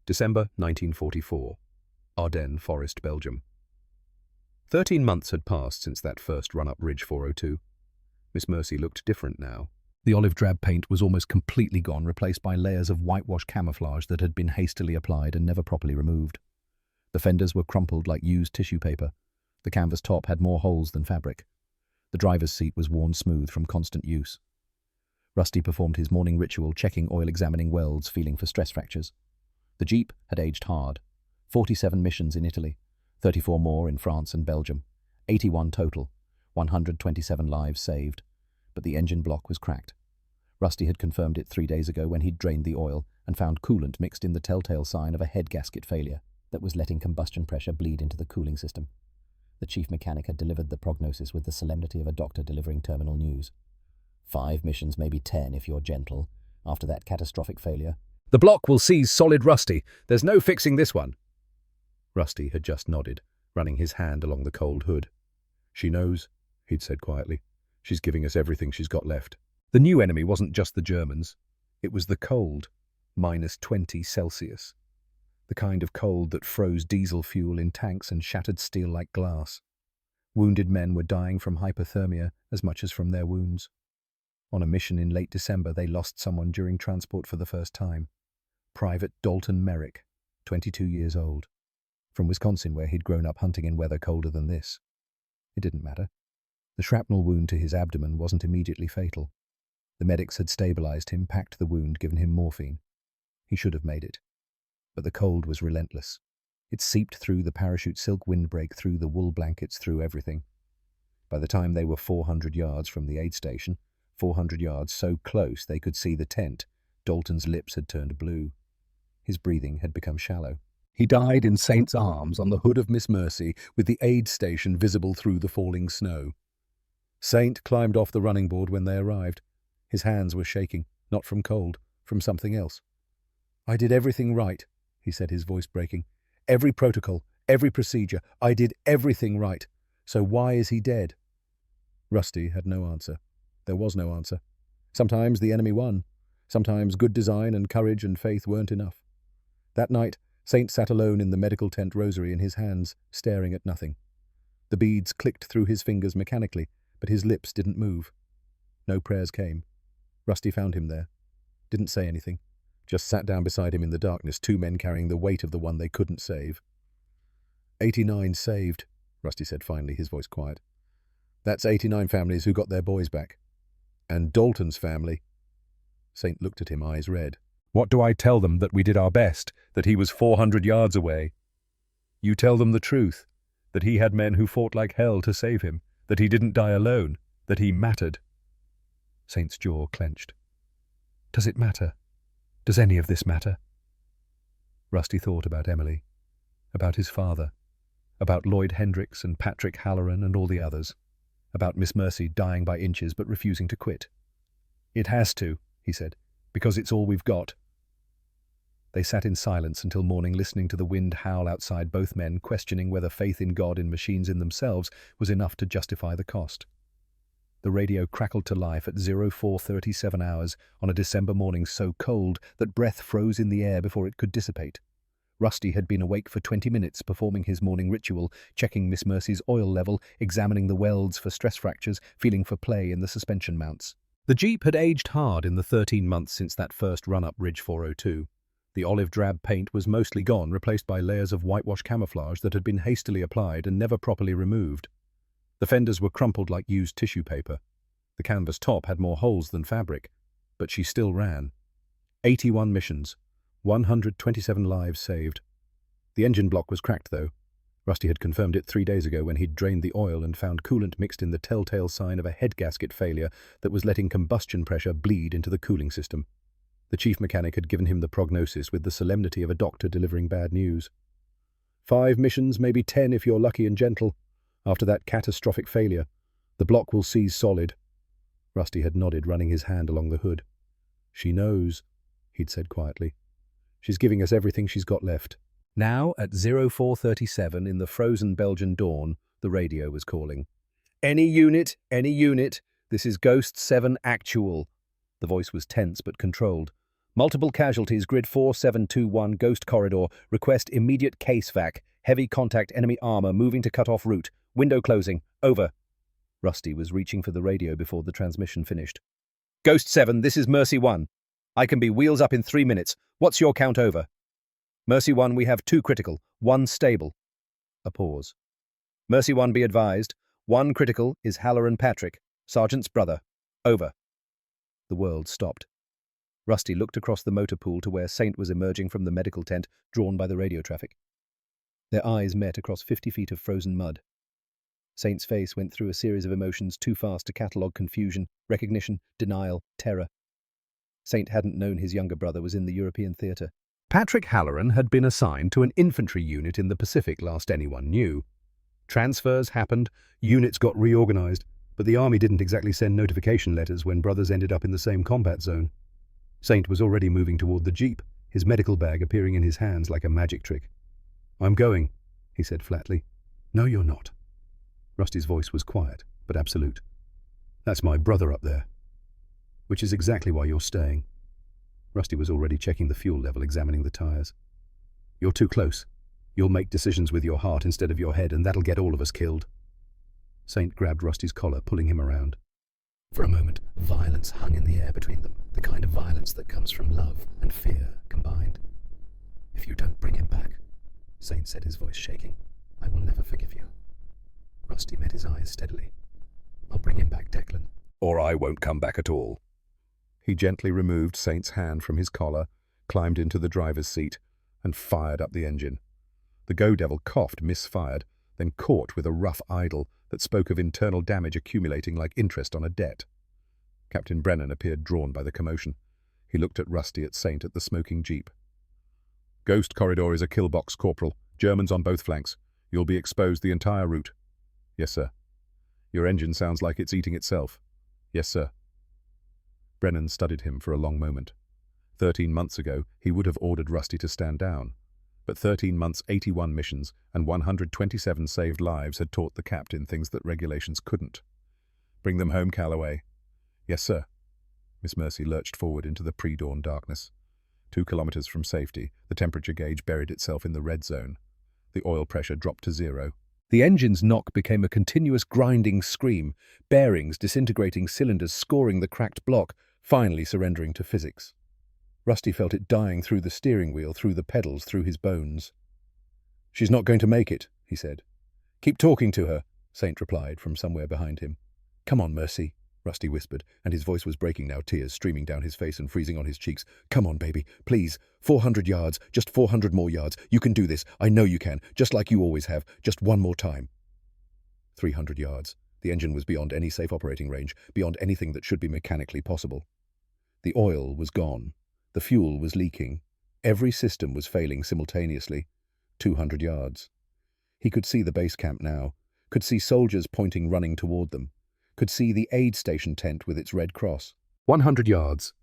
December 1944, Ardennes Forest, Belgium. 13 months had passed since that first run up Ridge 402. Miss Mercy looked different now. The olive drab paint was almost completely gone, replaced by layers of whitewash camouflage that had been hastily applied and never properly removed. The fenders were crumpled like used tissue paper. The canvas top had more holes than fabric. The driver's seat was worn smooth from constant use. Rusty performed his morning ritual, checking oil, examining welds, feeling for stress fractures. The jeep had aged hard. 47 missions in Italy, 34 more in France and Belgium, 81 total, 127 lives saved. But the engine block was cracked. Rusty had confirmed it 3 days ago when he'd drained the oil and found coolant mixed in, the telltale sign of a head gasket failure that was letting combustion pressure bleed into the cooling system. The chief mechanic had delivered the prognosis with the solemnity of a doctor delivering terminal news. 5 missions, maybe 10 if you're gentle, after that catastrophic failure. The block will seize solid, Rusty. There's no fixing this one. Rusty had just nodded, running his hand along the cold hood. She knows, he'd said quietly. She's giving us everything she's got left. The new enemy wasn't just the Germans. It was the cold, -20 Celsius. The kind of cold that froze diesel fuel in tanks and shattered steel like glass. Wounded men were dying from hypothermia as much as from their wounds. On a mission in late December, they lost someone during transport for the first time. Private Dalton Merrick, 22 years old, from Wisconsin, where he'd grown up hunting in weather colder than this. It didn't matter. The shrapnel wound to his abdomen wasn't immediately fatal. The medics had stabilized him, packed the wound, given him morphine. He should have made it. But the cold was relentless. It seeped through the parachute silk windbreak, through the wool blankets, through everything. By the time they were 400 yards from the aid station, 400 yards so close they could see the tent, Dalton's lips had turned blue. His breathing had become shallow. He died in Saint's arms on the hood of Miss Mercy, with the aid station visible through the falling snow. Saint climbed off the running board when they arrived. His hands were shaking, not from cold, from something else. I did everything right, he said, his voice breaking. Every protocol, every procedure, I did everything right. So why is he dead? Rusty had no answer. There was no answer. Sometimes the enemy won. Sometimes good design and courage and faith weren't enough. That night, Saint sat alone in the medical tent, rosary in his hands, staring at nothing. The beads clicked through his fingers mechanically, but his lips didn't move. No prayers came. Rusty found him there. Didn't say anything. Just sat down beside him in the darkness, 2 men carrying the weight of the one they couldn't save. 89 saved, Rusty said finally, his voice quiet. That's 89 families who got their boys back. And Dalton's family. Saint looked at him, eyes red. What do I tell them? That we did our best, that he was 400 yards away? You tell them the truth, that he had men who fought like hell to save him, that he didn't die alone, that he mattered. Saint's jaw clenched. Does it matter? Does any of this matter? Rusty thought about Emily, about his father, about Lloyd Hendricks and Patrick Halloran and all the others, about Miss Mercy dying by inches but refusing to quit. It has to, he said, because it's all we've got. They sat in silence until morning, listening to the wind howl outside, both men questioning whether faith in God and machines in themselves was enough to justify the cost. The radio crackled to life at 04:37 hours on a December morning so cold that breath froze in the air before it could dissipate. Rusty had been awake for 20 minutes, performing his morning ritual, checking Miss Mercy's oil level, examining the welds for stress fractures, feeling for play in the suspension mounts. The Jeep had aged hard in the 13 months since that first run up Ridge 402. The olive-drab paint was mostly gone, replaced by layers of whitewash camouflage that had been hastily applied and never properly removed. The fenders were crumpled like used tissue paper. The canvas top had more holes than fabric, but she still ran. 81 missions, 127 lives saved. The engine block was cracked, though. Rusty had confirmed it 3 days ago when he'd drained the oil and found coolant mixed in, the telltale sign of a head gasket failure that was letting combustion pressure bleed into the cooling system. The chief mechanic had given him the prognosis with the solemnity of a doctor delivering bad news. 5 missions, maybe 10 if you're lucky and gentle. After that catastrophic failure, the block will seize solid. Rusty had nodded, running his hand along the hood. She knows, he'd said quietly. She's giving us everything she's got left. Now, at 04:37 in the frozen Belgian dawn, the radio was calling. Any unit, this is Ghost 7 actual. The voice was tense but controlled. Multiple casualties, grid 4721, Ghost Corridor. Request immediate case vac. Heavy contact enemy armor moving to cut off route. Window closing. Over. Rusty was reaching for the radio before the transmission finished. Ghost 7, this is Mercy 1. I can be wheels up in 3 minutes. What's your count over? Mercy 1, we have 2 critical, 1 stable. A pause. Mercy 1, be advised. 1 critical is Halloran Patrick, Sergeant's brother. Over. The world stopped. Rusty looked across the motor pool to where Saint was emerging from the medical tent, drawn by the radio traffic. Their eyes met across 50 feet of frozen mud. Saint's face went through a series of emotions too fast to catalogue: confusion, recognition, denial, terror. Saint hadn't known his younger brother was in the European theatre. Patrick Halloran had been assigned to an infantry unit in the Pacific last anyone knew. Transfers happened, units got reorganized, but the army didn't exactly send notification letters when brothers ended up in the same combat zone. Saint was already moving toward the Jeep, his medical bag appearing in his hands like a magic trick. I'm going, he said flatly. No, you're not. Rusty's voice was quiet, but absolute. That's my brother up there. Which is exactly why you're staying. Rusty was already checking the fuel level, examining the tires. You're too close. You'll make decisions with your heart instead of your head, and that'll get all of us killed. Saint grabbed Rusty's collar, pulling him around. For a moment, violence hung in the air between them, the kind of violence that comes from love and fear combined. If you don't bring him back, Saint said, his voice shaking, I will never forgive you. Rusty met his eyes steadily. I'll bring him back, Declan. Or I won't come back at all. He gently removed Saint's hand from his collar, climbed into the driver's seat, and fired up the engine. The Go-Devil coughed, misfired, then caught with a rough idle that spoke of internal damage accumulating like interest on a debt. Captain Brennan appeared drawn by the commotion. He looked at Rusty, at Saint, at the smoking Jeep. Ghost Corridor is a kill box, Corporal. Germans on both flanks. You'll be exposed the entire route. Yes, sir. Your engine sounds like it's eating itself. Yes, sir. Brennan studied him for a long moment. 13 months ago, he would have ordered Rusty to stand down. But 13 months, 81 missions, and 127 saved lives had taught the captain things that regulations couldn't. Bring them home, Calloway. Yes, sir. Miss Mercy lurched forward into the pre-dawn darkness. 2 kilometers from safety, the temperature gauge buried itself in the red zone. The oil pressure dropped to 0. The engine's knock became a continuous grinding scream, bearings disintegrating, cylinders scoring the cracked block, finally surrendering to physics. Rusty felt it dying through the steering wheel, through the pedals, through his bones. She's not going to make it, he said. Keep talking to her, Saint replied from somewhere behind him. "Come on, Mercy," Rusty whispered, and his voice was breaking now, tears streaming down his face and freezing on his cheeks. "Come on, baby, please. 400 yards, just 400 more yards. You can do this. I know you can, just like you always have. Just one more time." 300 yards. The engine was beyond any safe operating range, beyond anything that should be mechanically possible. The oil was gone. The fuel was leaking. Every system was failing simultaneously. 200 yards. He could see the base camp now, could see soldiers pointing running toward them, could see the aid station tent with its red cross. 100 yards.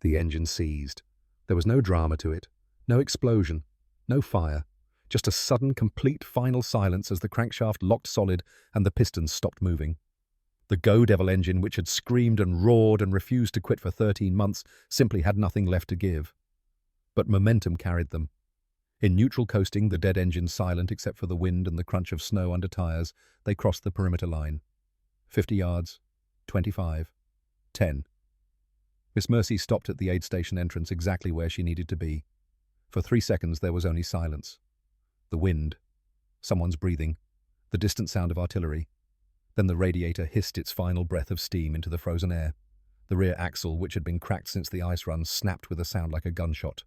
The engine seized. There was no drama to it, no explosion, no fire, just a sudden, complete final silence as the crankshaft locked solid and the pistons stopped moving. The Go Devil engine, which had screamed and roared and refused to quit for 13 months, simply had nothing left to give. But momentum carried them. In neutral coasting, the dead engine silent except for the wind and the crunch of snow under tires, they crossed the perimeter line. 50 yards, 25, 10. Miss Mercy stopped at the aid station entrance exactly where she needed to be. For 3 seconds there was only silence. The wind, someone's breathing, the distant sound of artillery. Then the radiator hissed its final breath of steam into the frozen air. The rear axle, which had been cracked since the ice run, snapped with a sound like a gunshot.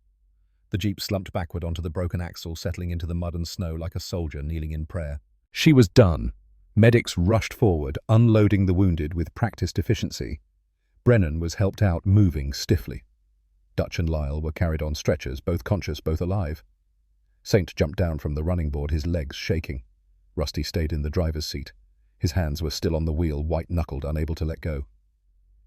The Jeep slumped backward onto the broken axle, settling into the mud and snow like a soldier kneeling in prayer. She was done. Medics rushed forward, unloading the wounded with practiced efficiency. Brennan was helped out, moving stiffly. Dutch and Lyle were carried on stretchers, both conscious, both alive. Saint jumped down from the running board, his legs shaking. Rusty stayed in the driver's seat. His hands were still on the wheel, white-knuckled, unable to let go.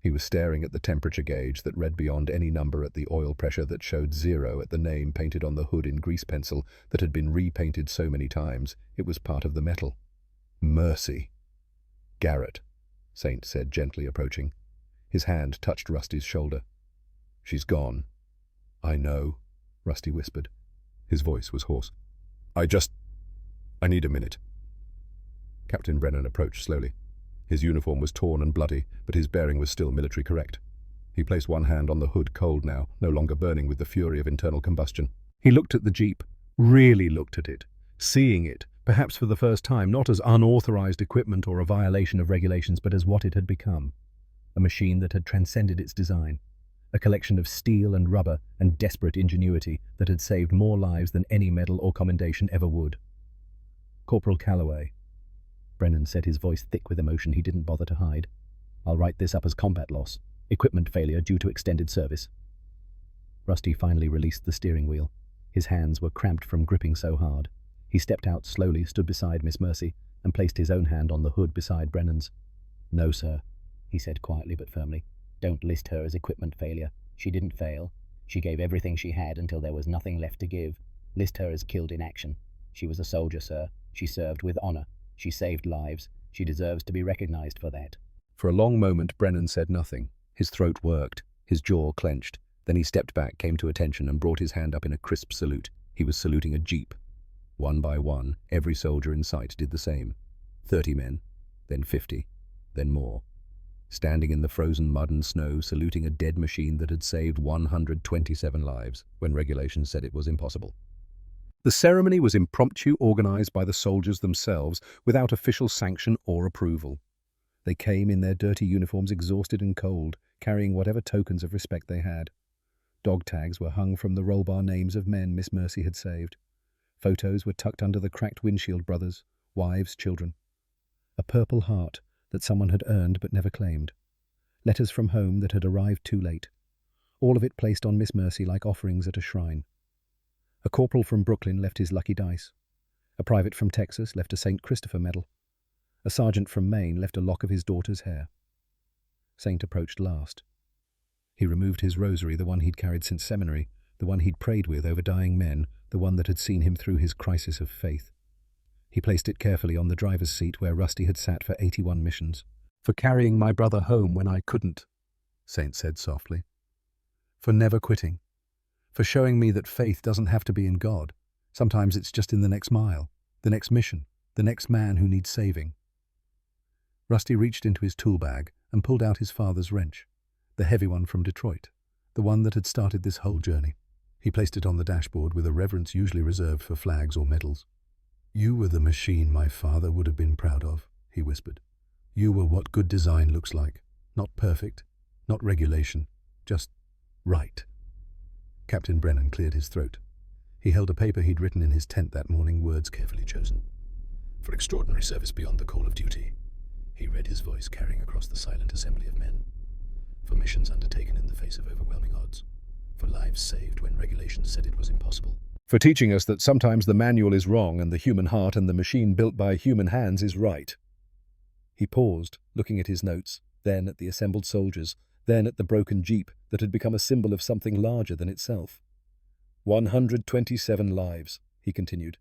He was staring at the temperature gauge that read beyond any number at the oil pressure that showed 0 at the name painted on the hood in grease pencil that had been repainted so many times it was part of the metal. Mercy. "Garrett," Saint said, gently approaching. His hand touched Rusty's shoulder. "She's gone." "I know," Rusty whispered. His voice was hoarse. I need a minute." Captain Brennan approached slowly. His uniform was torn and bloody, but his bearing was still military correct. He placed one hand on the hood, cold now, no longer burning with the fury of internal combustion. He looked at the Jeep, really looked at it, seeing it, perhaps for the first time, not as unauthorized equipment or a violation of regulations, but as what it had become. A machine that had transcended its design. A collection of steel and rubber and desperate ingenuity that had saved more lives than any medal or commendation ever would. "Corporal Calloway," Brennan said, his voice thick with emotion he didn't bother to hide. "I'll write this up as combat loss. Equipment failure due to extended service." Rusty finally released the steering wheel. His hands were cramped from gripping so hard. He stepped out slowly, stood beside Miss Mercy, and placed his own hand on the hood beside Brennan's. "No, sir," he said quietly but firmly. "Don't list her as equipment failure. She didn't fail. She gave everything she had until there was nothing left to give. List her as killed in action. She was a soldier, sir. She served with honor. She saved lives. She deserves to be recognized for that." For a long moment, Brennan said nothing. His throat worked, his jaw clenched. Then he stepped back, came to attention, and brought his hand up in a crisp salute. He was saluting a Jeep. One by one, every soldier in sight did the same. 30 men, then 50, then more. Standing in the frozen mud and snow, saluting a dead machine that had saved 127 lives, when regulations said it was impossible. The ceremony was impromptu, organized by the soldiers themselves, without official sanction or approval. They came in their dirty uniforms, exhausted and cold, carrying whatever tokens of respect they had. Dog tags were hung from the roll bar names of men Miss Mercy had saved. Photos were tucked under the cracked windshield, brothers, wives, children. A purple heart that someone had earned but never claimed. Letters from home that had arrived too late. All of it placed on Miss Mercy like offerings at a shrine. A corporal from Brooklyn left his lucky dice. A private from Texas left a St. Christopher medal. A sergeant from Maine left a lock of his daughter's hair. Saint approached last. He removed his rosary, the one he'd carried since seminary, the one he'd prayed with over dying men, the one that had seen him through his crisis of faith. He placed it carefully on the driver's seat where Rusty had sat for 81 missions. "For carrying my brother home when I couldn't," Saint said softly. "For never quitting. For showing me that faith doesn't have to be in God. Sometimes it's just in the next mile, the next mission, the next man who needs saving." Rusty reached into his tool bag and pulled out his father's wrench, the heavy one from Detroit, the one that had started this whole journey. He placed it on the dashboard with a reverence usually reserved for flags or medals. "You were the machine my father would have been proud of," he whispered. "You were what good design looks like. Not perfect, not regulation, just right." Captain Brennan cleared his throat. He held a paper he'd written in his tent that morning, words carefully chosen. "For extraordinary service beyond the call of duty," he read, his voice carrying across the silent assembly of men. "For missions undertaken in the face of overwhelming odds. For lives saved when regulations said it was impossible. For teaching us that sometimes the manual is wrong and the human heart and the machine built by human hands is right." He paused, looking at his notes, then at the assembled soldiers, then at the broken jeep that had become a symbol of something larger than itself. 127 lives, he continued.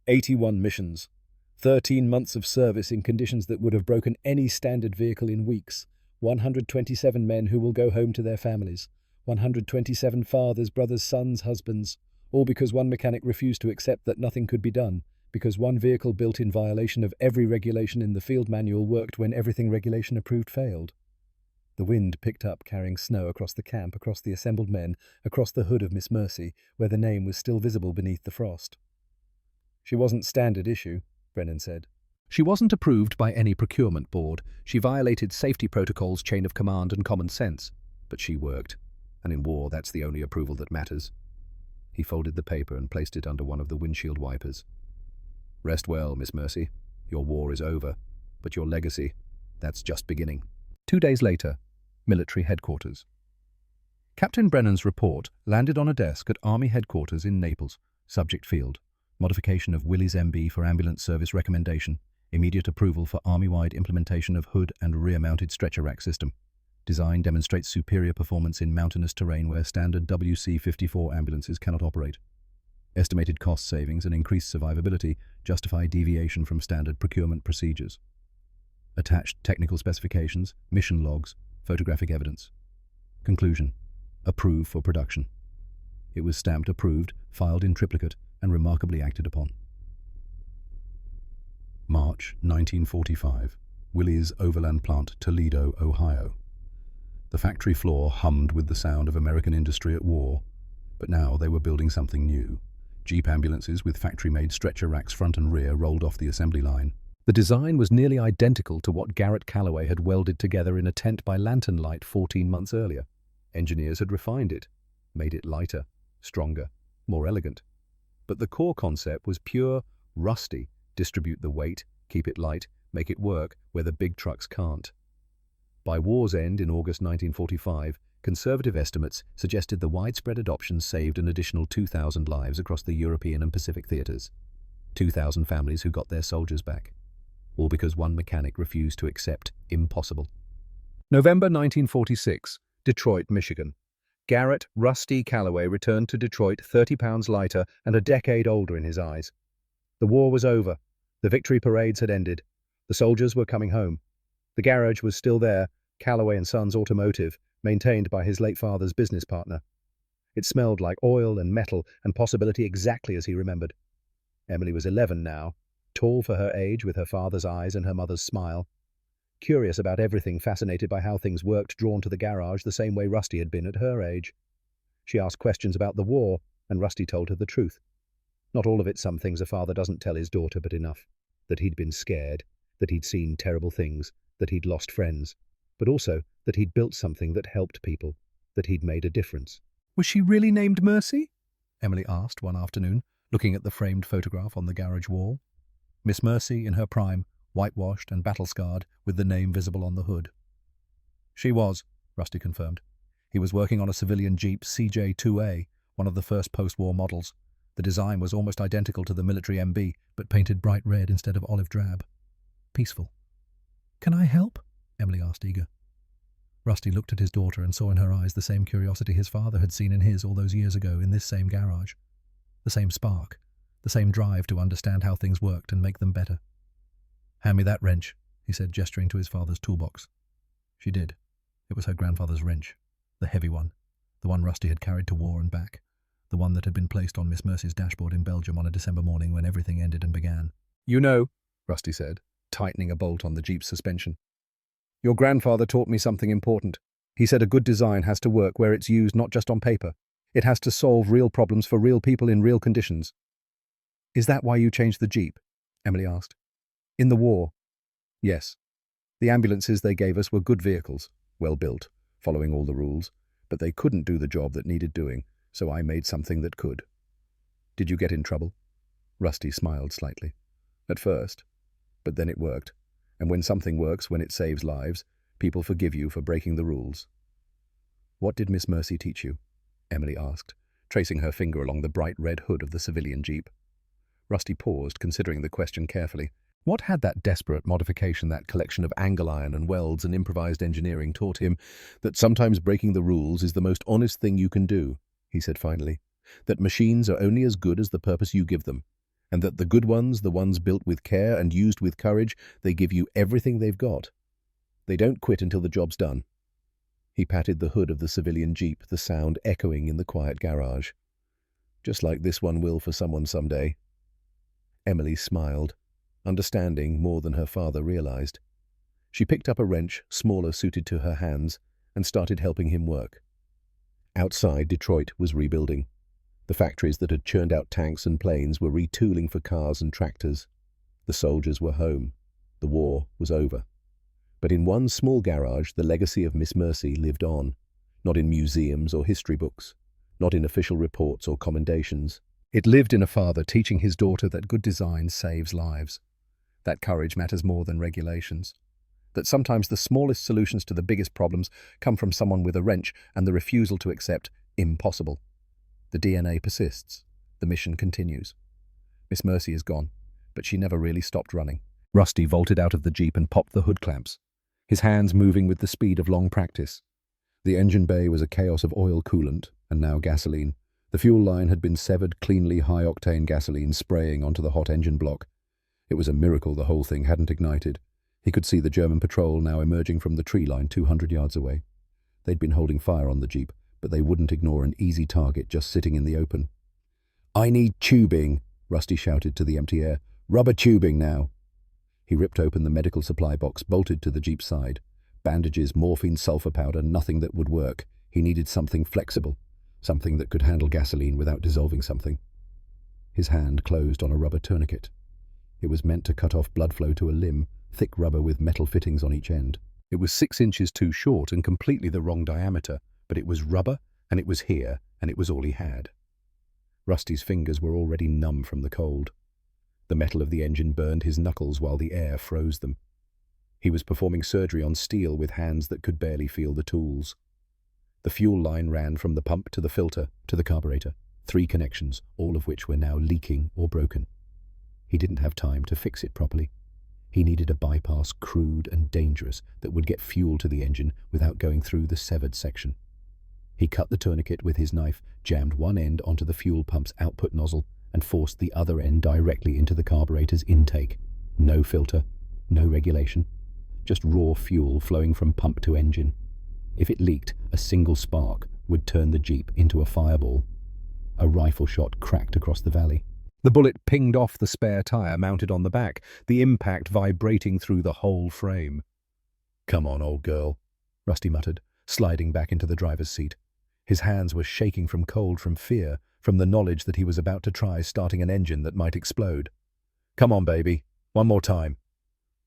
81 missions. 13 months of service in conditions that would have broken any standard vehicle in weeks. 127 men who will go home to their families. 127 fathers, brothers, sons, husbands. All because one mechanic refused to accept that nothing could be done, because one vehicle built in violation of every regulation in the field manual worked when everything regulation approved failed. The wind picked up, carrying snow across the camp, across the assembled men, across the hood of Miss Mercy, where the name was still visible beneath the frost. "She wasn't standard issue," Brennan said. "She wasn't approved by any procurement board. She violated safety protocols, chain of command, and common sense. But she worked. And in war, that's the only approval that matters." He folded the paper and placed it under one of the windshield wipers. "Rest well, Miss Mercy. Your war is over. But your legacy, that's just beginning." 2 days later, military headquarters. Captain Brennan's report landed on a desk at Army headquarters in Naples. Subject field: modification of Willys MB for ambulance service recommendation. Immediate approval for Army-wide implementation of hood and rear-mounted stretcher rack system. Design demonstrates superior performance in mountainous terrain where standard WC-54 ambulances cannot operate. Estimated cost savings and increased survivability justify deviation from standard procurement procedures. Attached technical specifications, mission logs, photographic evidence. Conclusion: approve for production. It was stamped approved, filed in triplicate, and remarkably acted upon. March 1945. Willys Overland Plant, Toledo, Ohio. The factory floor hummed with the sound of American industry at war, but now they were building something new. Jeep ambulances with factory-made stretcher racks front and rear rolled off the assembly line. The design was nearly identical to what Garrett Calloway had welded together in a tent by lantern light 14 months earlier. Engineers had refined it, made it lighter, stronger, more elegant. But the core concept was pure, rusty: distribute the weight, keep it light, make it work where the big trucks can't. By war's end in August 1945, conservative estimates suggested the widespread adoption saved an additional 2,000 lives across the European and Pacific theaters. 2,000 families who got their soldiers back. All because one mechanic refused to accept impossible. November 1946, Detroit, Michigan. Garrett "Rusty" Calloway returned to Detroit 30 pounds lighter and a decade older in his eyes. The war was over. The victory parades had ended. The soldiers were coming home. The garage was still there, Calloway and Sons Automotive, maintained by his late father's business partner. It smelled like oil and metal and possibility exactly as he remembered. Emily was 11 now, tall for her age, with her father's eyes and her mother's smile. Curious about everything, fascinated by how things worked, drawn to the garage the same way Rusty had been at her age. She asked questions about the war, and Rusty told her the truth. Not all of it, some things a father doesn't tell his daughter, but enough. That he'd been scared, that he'd seen terrible things, that he'd lost friends, but also that he'd built something that helped people, that he'd made a difference. "Was she really named Mercy?" Emily asked one afternoon, looking at the framed photograph on the garage wall. Miss Mercy in her prime, whitewashed and battle-scarred, with the name visible on the hood. "She was," Rusty confirmed. He was working on a civilian Jeep CJ2A, one of the first post-war models. The design was almost identical to the military MB, but painted bright red instead of olive drab. Peaceful. "Can I help?" Emily asked, eager. Rusty looked at his daughter and saw in her eyes the same curiosity his father had seen in his all those years ago in this same garage. The same spark, the same drive to understand how things worked and make them better. "Hand me that wrench," he said, gesturing to his father's toolbox. She did. It was her grandfather's wrench, the heavy one, the one Rusty had carried to war and back, the one that had been placed on Miss Mercy's dashboard in Belgium on a December morning when everything ended and began. "You know," Rusty said, tightening a bolt on the Jeep's suspension, "your grandfather taught me something important. He said a good design has to work where it's used not just on paper. It has to solve real problems for real people in real conditions." "Is that why you changed the Jeep?" Emily asked. "In the war." Yes. The ambulances they gave us were good vehicles, well built, following all the rules, but they couldn't do the job that needed doing, so I made something that could. Did you get in trouble? Rusty smiled slightly. At first. But then it worked. And when something works, when it saves lives, people forgive you for breaking the rules. What did Miss Mercy teach you? Emily asked, tracing her finger along the bright red hood of the civilian jeep. Rusty paused, considering the question carefully. What had that desperate modification, that collection of angle iron and welds and improvised engineering taught him? That sometimes breaking the rules is the most honest thing you can do, he said finally. That machines are only as good as the purpose you give them, and that the good ones, the ones built with care and used with courage, they give you everything they've got. They don't quit until the job's done. He patted the hood of the civilian jeep, the sound echoing in the quiet garage. Just like this one will for someone someday. Emily smiled, understanding more than her father realized. She picked up a wrench, smaller suited to her hands, and started helping him work. Outside, Detroit was rebuilding. The factories that had churned out tanks and planes were retooling for cars and tractors. The soldiers were home. The war was over. But in one small garage, the legacy of Miss Mercy lived on, not in museums or history books, not in official reports or commendations. It lived in a father teaching his daughter that good design saves lives, that courage matters more than regulations, that sometimes the smallest solutions to the biggest problems come from someone with a wrench and the refusal to accept impossible. The DNA persists. The mission continues. Miss Mercy is gone, but she never really stopped running. Rusty vaulted out of the jeep and popped the hood clamps, his hands moving with the speed of long practice. The engine bay was a chaos of oil coolant, and now gasoline. The fuel line had been severed, cleanly high-octane gasoline spraying onto the hot engine block. It was a miracle the whole thing hadn't ignited. He could see the German patrol now emerging from the tree line 200 yards away. They'd been holding fire on the jeep, but they wouldn't ignore an easy target just sitting in the open. "I need tubing," Rusty shouted to the empty air. "Rubber tubing now." He ripped open the medical supply box, bolted to the jeep's side. Bandages, morphine, sulfur powder, nothing that would work. He needed something flexible, something that could handle gasoline without dissolving something. His hand closed on a rubber tourniquet. It was meant to cut off blood flow to a limb, thick rubber with metal fittings on each end. It was 6 inches too short and completely the wrong diameter, but it was rubber, and it was here, and it was all he had. Rusty's fingers were already numb from the cold. The metal of the engine burned his knuckles while the air froze them. He was performing surgery on steel with hands that could barely feel the tools. The fuel line ran from the pump to the filter to the carburetor, 3 connections, all of which were now leaking or broken. He didn't have time to fix it properly. He needed a bypass, crude and dangerous, that would get fuel to the engine without going through the severed section. He cut the tourniquet with his knife, jammed one end onto the fuel pump's output nozzle, and forced the other end directly into the carburetor's intake. No filter, no regulation, just raw fuel flowing from pump to engine. If it leaked, a single spark would turn the jeep into a fireball. A rifle shot cracked across the valley. The bullet pinged off the spare tire mounted on the back, the impact vibrating through the whole frame. "Come on, old girl," Rusty muttered, sliding back into the driver's seat. His hands were shaking from cold, from fear, from the knowledge that he was about to try starting an engine that might explode. "Come on, baby. One more time."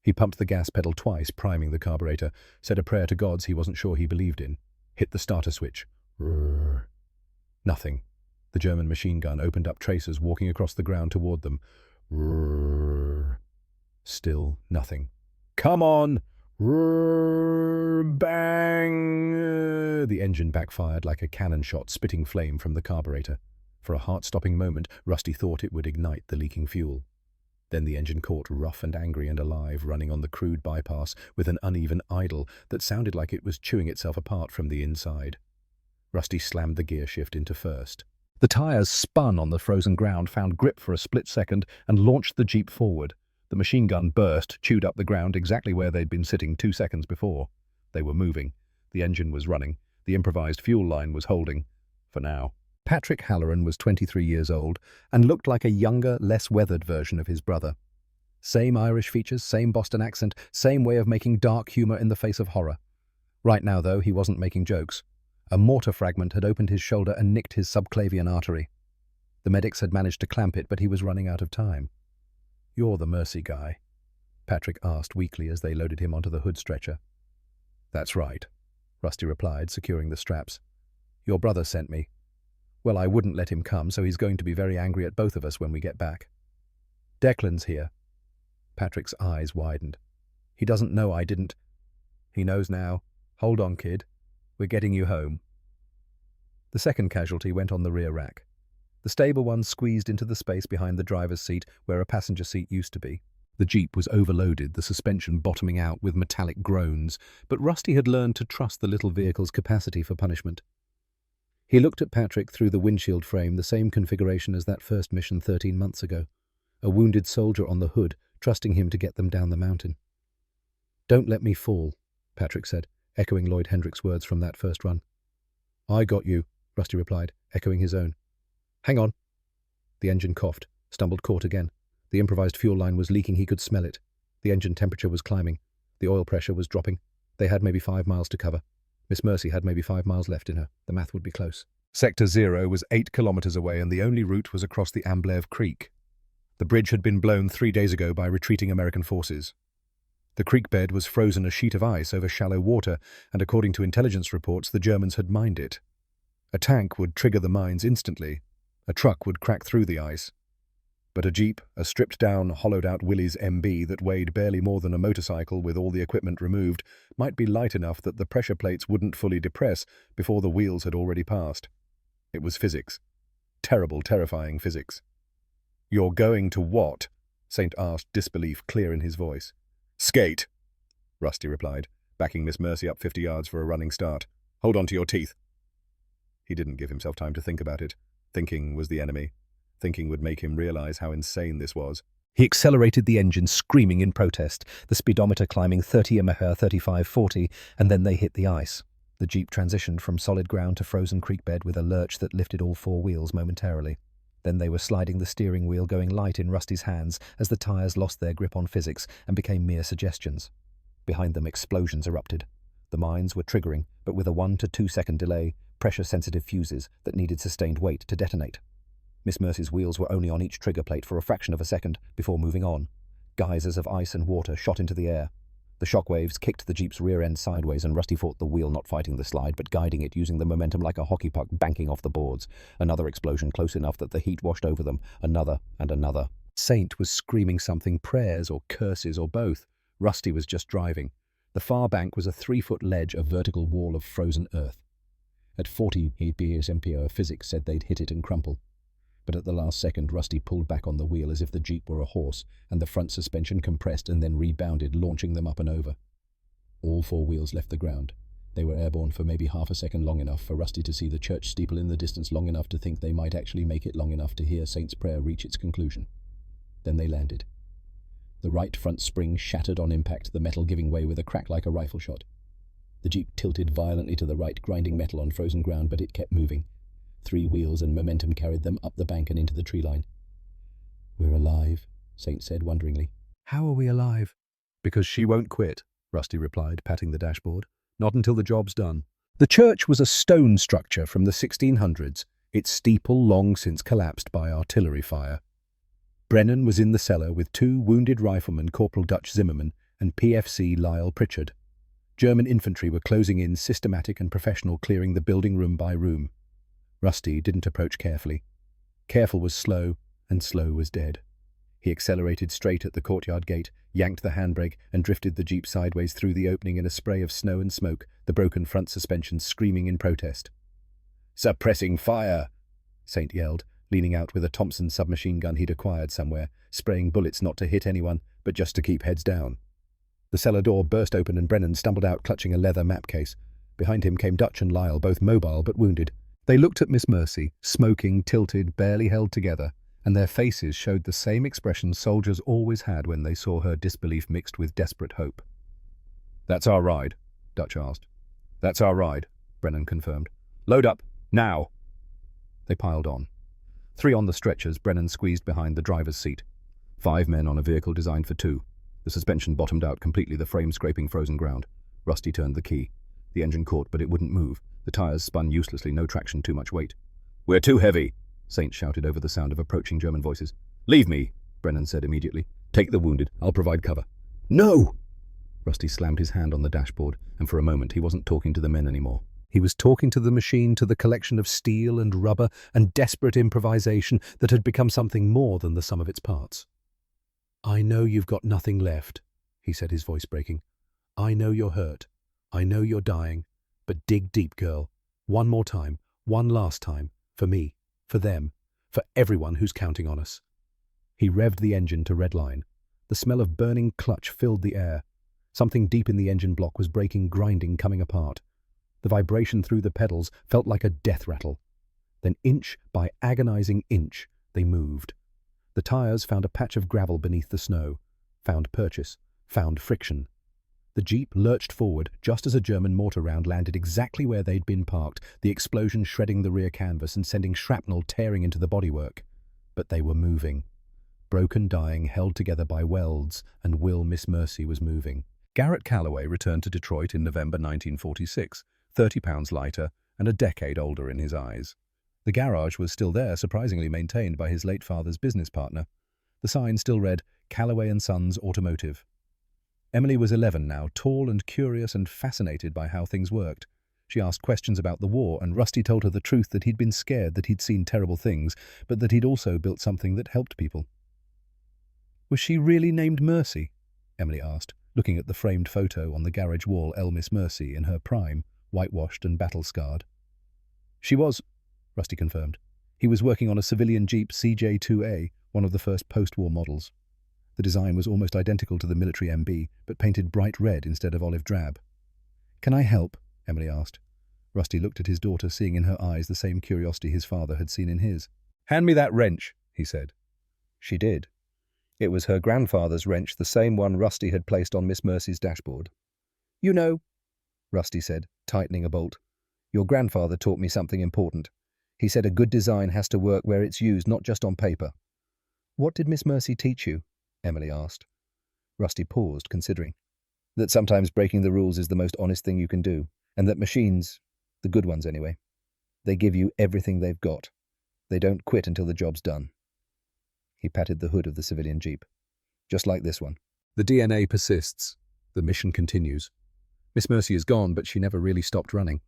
He pumped the gas pedal twice, priming the carburetor, said a prayer to gods he wasn't sure he believed in, hit the starter switch. Rrrr. Nothing. The German machine gun opened up tracers walking across the ground toward them. Rrrr. Still nothing. "Come on!" Rrrr. Bang! The engine backfired like a cannon shot, spitting flame from the carburetor. For a heart-stopping moment, Rusty thought it would ignite the leaking fuel. Then the engine caught, rough and angry and alive, running on the crude bypass with an uneven idle that sounded like it was chewing itself apart from the inside. Rusty slammed the gear shift into first. The tires spun on the frozen ground, found grip for a split second, and launched the jeep forward. The machine gun burst, chewed up the ground exactly where they'd been sitting 2 seconds before. They were moving. The engine was running. The improvised fuel line was holding. For now. Patrick Halloran was 23 years old and looked like a younger, less weathered version of his brother. Same Irish features, same Boston accent, same way of making dark humor in the face of horror. Right now, though, he wasn't making jokes. A mortar fragment had opened his shoulder and nicked his subclavian artery. The medics had managed to clamp it, but he was running out of time. "You're the mercy guy." Patrick asked weakly as they loaded him onto the hood stretcher. "That's right," Rusty replied, securing the straps. "Your brother sent me. Well, I wouldn't let him come, so he's going to be very angry at both of us when we get back." "Declan's here." Patrick's eyes widened. "He doesn't know I didn't—" "He knows now. Hold on, kid. We're getting you home." The second casualty went on the rear rack. The stable one squeezed into the space behind the driver's seat where a passenger seat used to be. The Jeep was overloaded, the suspension bottoming out with metallic groans, but Rusty had learned to trust the little vehicle's capacity for punishment. He looked at Patrick through the windshield frame, the same configuration as that first mission 13 months ago. A wounded soldier on the hood, trusting him to get them down the mountain. "Don't let me fall," Patrick said, echoing Lloyd Hendrick's words from that first run. "I got you," Rusty replied, echoing his own. "Hang on." The engine coughed, stumbled caught again. The improvised fuel line was leaking, he could smell it. The engine temperature was climbing. The oil pressure was dropping. They had maybe 5 miles to cover. Miss Mercy had maybe 5 miles left in her. The math would be close. Sector 0 was 8 kilometers away, and the only route was across the Amblerve Creek. The bridge had been blown 3 days ago by retreating American forces. The creek bed was frozen a sheet of ice over shallow water, and according to intelligence reports, the Germans had mined it. A tank would trigger the mines instantly. A truck would crack through the ice. But a Jeep, a stripped-down, hollowed-out Willys MB that weighed barely more than a motorcycle with all the equipment removed, might be light enough that the pressure plates wouldn't fully depress before the wheels had already passed. It was physics. Terrible, terrifying physics. "You're going to what?" Saint asked, disbelief clear in his voice. "Skate," Rusty replied, backing Miss Mercy up 50 yards for a running start. "Hold on to your teeth." He didn't give himself time to think about it. Thinking was the enemy. Thinking would make him realize how insane this was. He accelerated the engine, screaming in protest, the speedometer climbing 30 mph, 35-40, and then they hit the ice. The Jeep transitioned from solid ground to frozen creek bed with a lurch that lifted all 4 wheels momentarily. Then they were sliding the steering wheel, going light in Rusty's hands as the tires lost their grip on physics and became mere suggestions. Behind them, explosions erupted. The mines were triggering, but with a 1 to 2 second delay, pressure-sensitive fuses that needed sustained weight to detonate. Miss Mercy's wheels were only on each trigger plate for a fraction of a second before moving on. Geysers of ice and water shot into the air. The shockwaves kicked the Jeep's rear end sideways, and Rusty fought the wheel, not fighting the slide, but guiding it, using the momentum like a hockey puck banking off the boards. Another explosion close enough that the heat washed over them. Another and another. Saint was screaming something, prayers or curses or both. Rusty was just driving. The far bank was a 3-foot ledge, a vertical wall of frozen earth. At 40 mph, physics said they'd hit it and crumple. But at the last second, Rusty pulled back on the wheel as if the Jeep were a horse, and the front suspension compressed and then rebounded, launching them up and over. All 4 wheels left the ground. They were airborne for maybe half a second, long enough for Rusty to see the church steeple in the distance, long enough to think they might actually make it, long enough to hear Saint's prayer reach its conclusion. Then they landed. The right front spring shattered on impact, the metal giving way with a crack like a rifle shot. The Jeep tilted violently to the right, grinding metal on frozen ground, but it kept moving. 3 wheels and momentum carried them up the bank and into the tree line. "We're alive," Saint said wonderingly. "How are we alive?" "Because she won't quit," Rusty replied, patting the dashboard. "Not until the job's done." The church was a stone structure from the 1600s, its steeple long since collapsed by artillery fire. Brennan was in the cellar with 2 wounded riflemen, Corporal Dutch Zimmerman and PFC Lyle Pritchard. German infantry were closing in, systematic and professional, clearing the building room by room. Rusty didn't approach carefully. Careful was slow, and slow was dead. He accelerated straight at the courtyard gate, yanked the handbrake, and drifted the Jeep sideways through the opening in a spray of snow and smoke, the broken front suspension screaming in protest. "Suppressing fire!" Saint yelled, leaning out with a Thompson submachine gun he'd acquired somewhere, spraying bullets not to hit anyone, but just to keep heads down. The cellar door burst open and Brennan stumbled out, clutching a leather map case. Behind him came Dutch and Lyle, both mobile but wounded. They looked at Miss Mercy, smoking, tilted, barely held together, and their faces showed the same expression soldiers always had when they saw her, disbelief mixed with desperate hope. "That's our ride?" Dutch asked. "That's our ride," Brennan confirmed. "Load up, now!" They piled on. 3 on the stretchers, Brennan squeezed behind the driver's seat. 5 men on a vehicle designed for 2. The suspension bottomed out completely, the frame scraping frozen ground. Rusty turned the key. The engine caught, but it wouldn't move. The tires spun uselessly, no traction, too much weight. "We're too heavy," Saint shouted over the sound of approaching German voices. "Leave me," Brennan said immediately. "Take the wounded. I'll provide cover." No! Rusty slammed his hand on the dashboard, and for a moment he wasn't talking to the men anymore. He was talking to the machine, to the collection of steel and rubber and desperate improvisation that had become something more than the sum of its parts. "I know you've got nothing left," he said, his voice breaking. "I know you're hurt. I know you're dying. But dig deep, girl. One more time, one last time, for me, for them, for everyone who's counting on us." He revved the engine to redline. The smell of burning clutch filled the air. Something deep in the engine block was breaking, grinding, coming apart. The vibration through the pedals felt like a death rattle. Then inch by agonizing inch, they moved. The tires found a patch of gravel beneath the snow, found purchase, found friction. The Jeep lurched forward just as a German mortar round landed exactly where they'd been parked, the explosion shredding the rear canvas and sending shrapnel tearing into the bodywork. But they were moving. Broken, dying, held together by welds, and Will Miss Mercy was moving. Garrett Calloway returned to Detroit in November 1946, 30 pounds lighter and a decade older in his eyes. The garage was still there, surprisingly maintained by his late father's business partner. The sign still read, Calloway and Sons Automotive. Emily was 11 now, tall and curious and fascinated by how things worked. She asked questions about the war, and Rusty told her the truth that he'd been scared, that he'd seen terrible things, but that he'd also built something that helped people. "Was she really named Mercy?" Emily asked, looking at the framed photo on the garage wall, Miss Mercy in her prime, whitewashed and battle-scarred. "She was," Rusty confirmed. He was working on a civilian Jeep CJ2A, one of the first post-war models. The design was almost identical to the military MB, but painted bright red instead of olive drab. "Can I help?" Emily asked. Rusty looked at his daughter, seeing in her eyes the same curiosity his father had seen in his. "Hand me that wrench," he said. She did. It was her grandfather's wrench, the same one Rusty had placed on Miss Mercy's dashboard. "You know," Rusty said, tightening a bolt, "your grandfather taught me something important. He said a good design has to work where it's used, not just on paper." "What did Miss Mercy teach you?" Emily asked. Rusty paused, considering. "That sometimes breaking the rules is the most honest thing you can do, and that machines, the good ones anyway, they give you everything they've got. They don't quit until the job's done." He patted the hood of the civilian Jeep. "Just like this one. The DNA persists. The mission continues. Miss Mercy is gone, but she never really stopped running.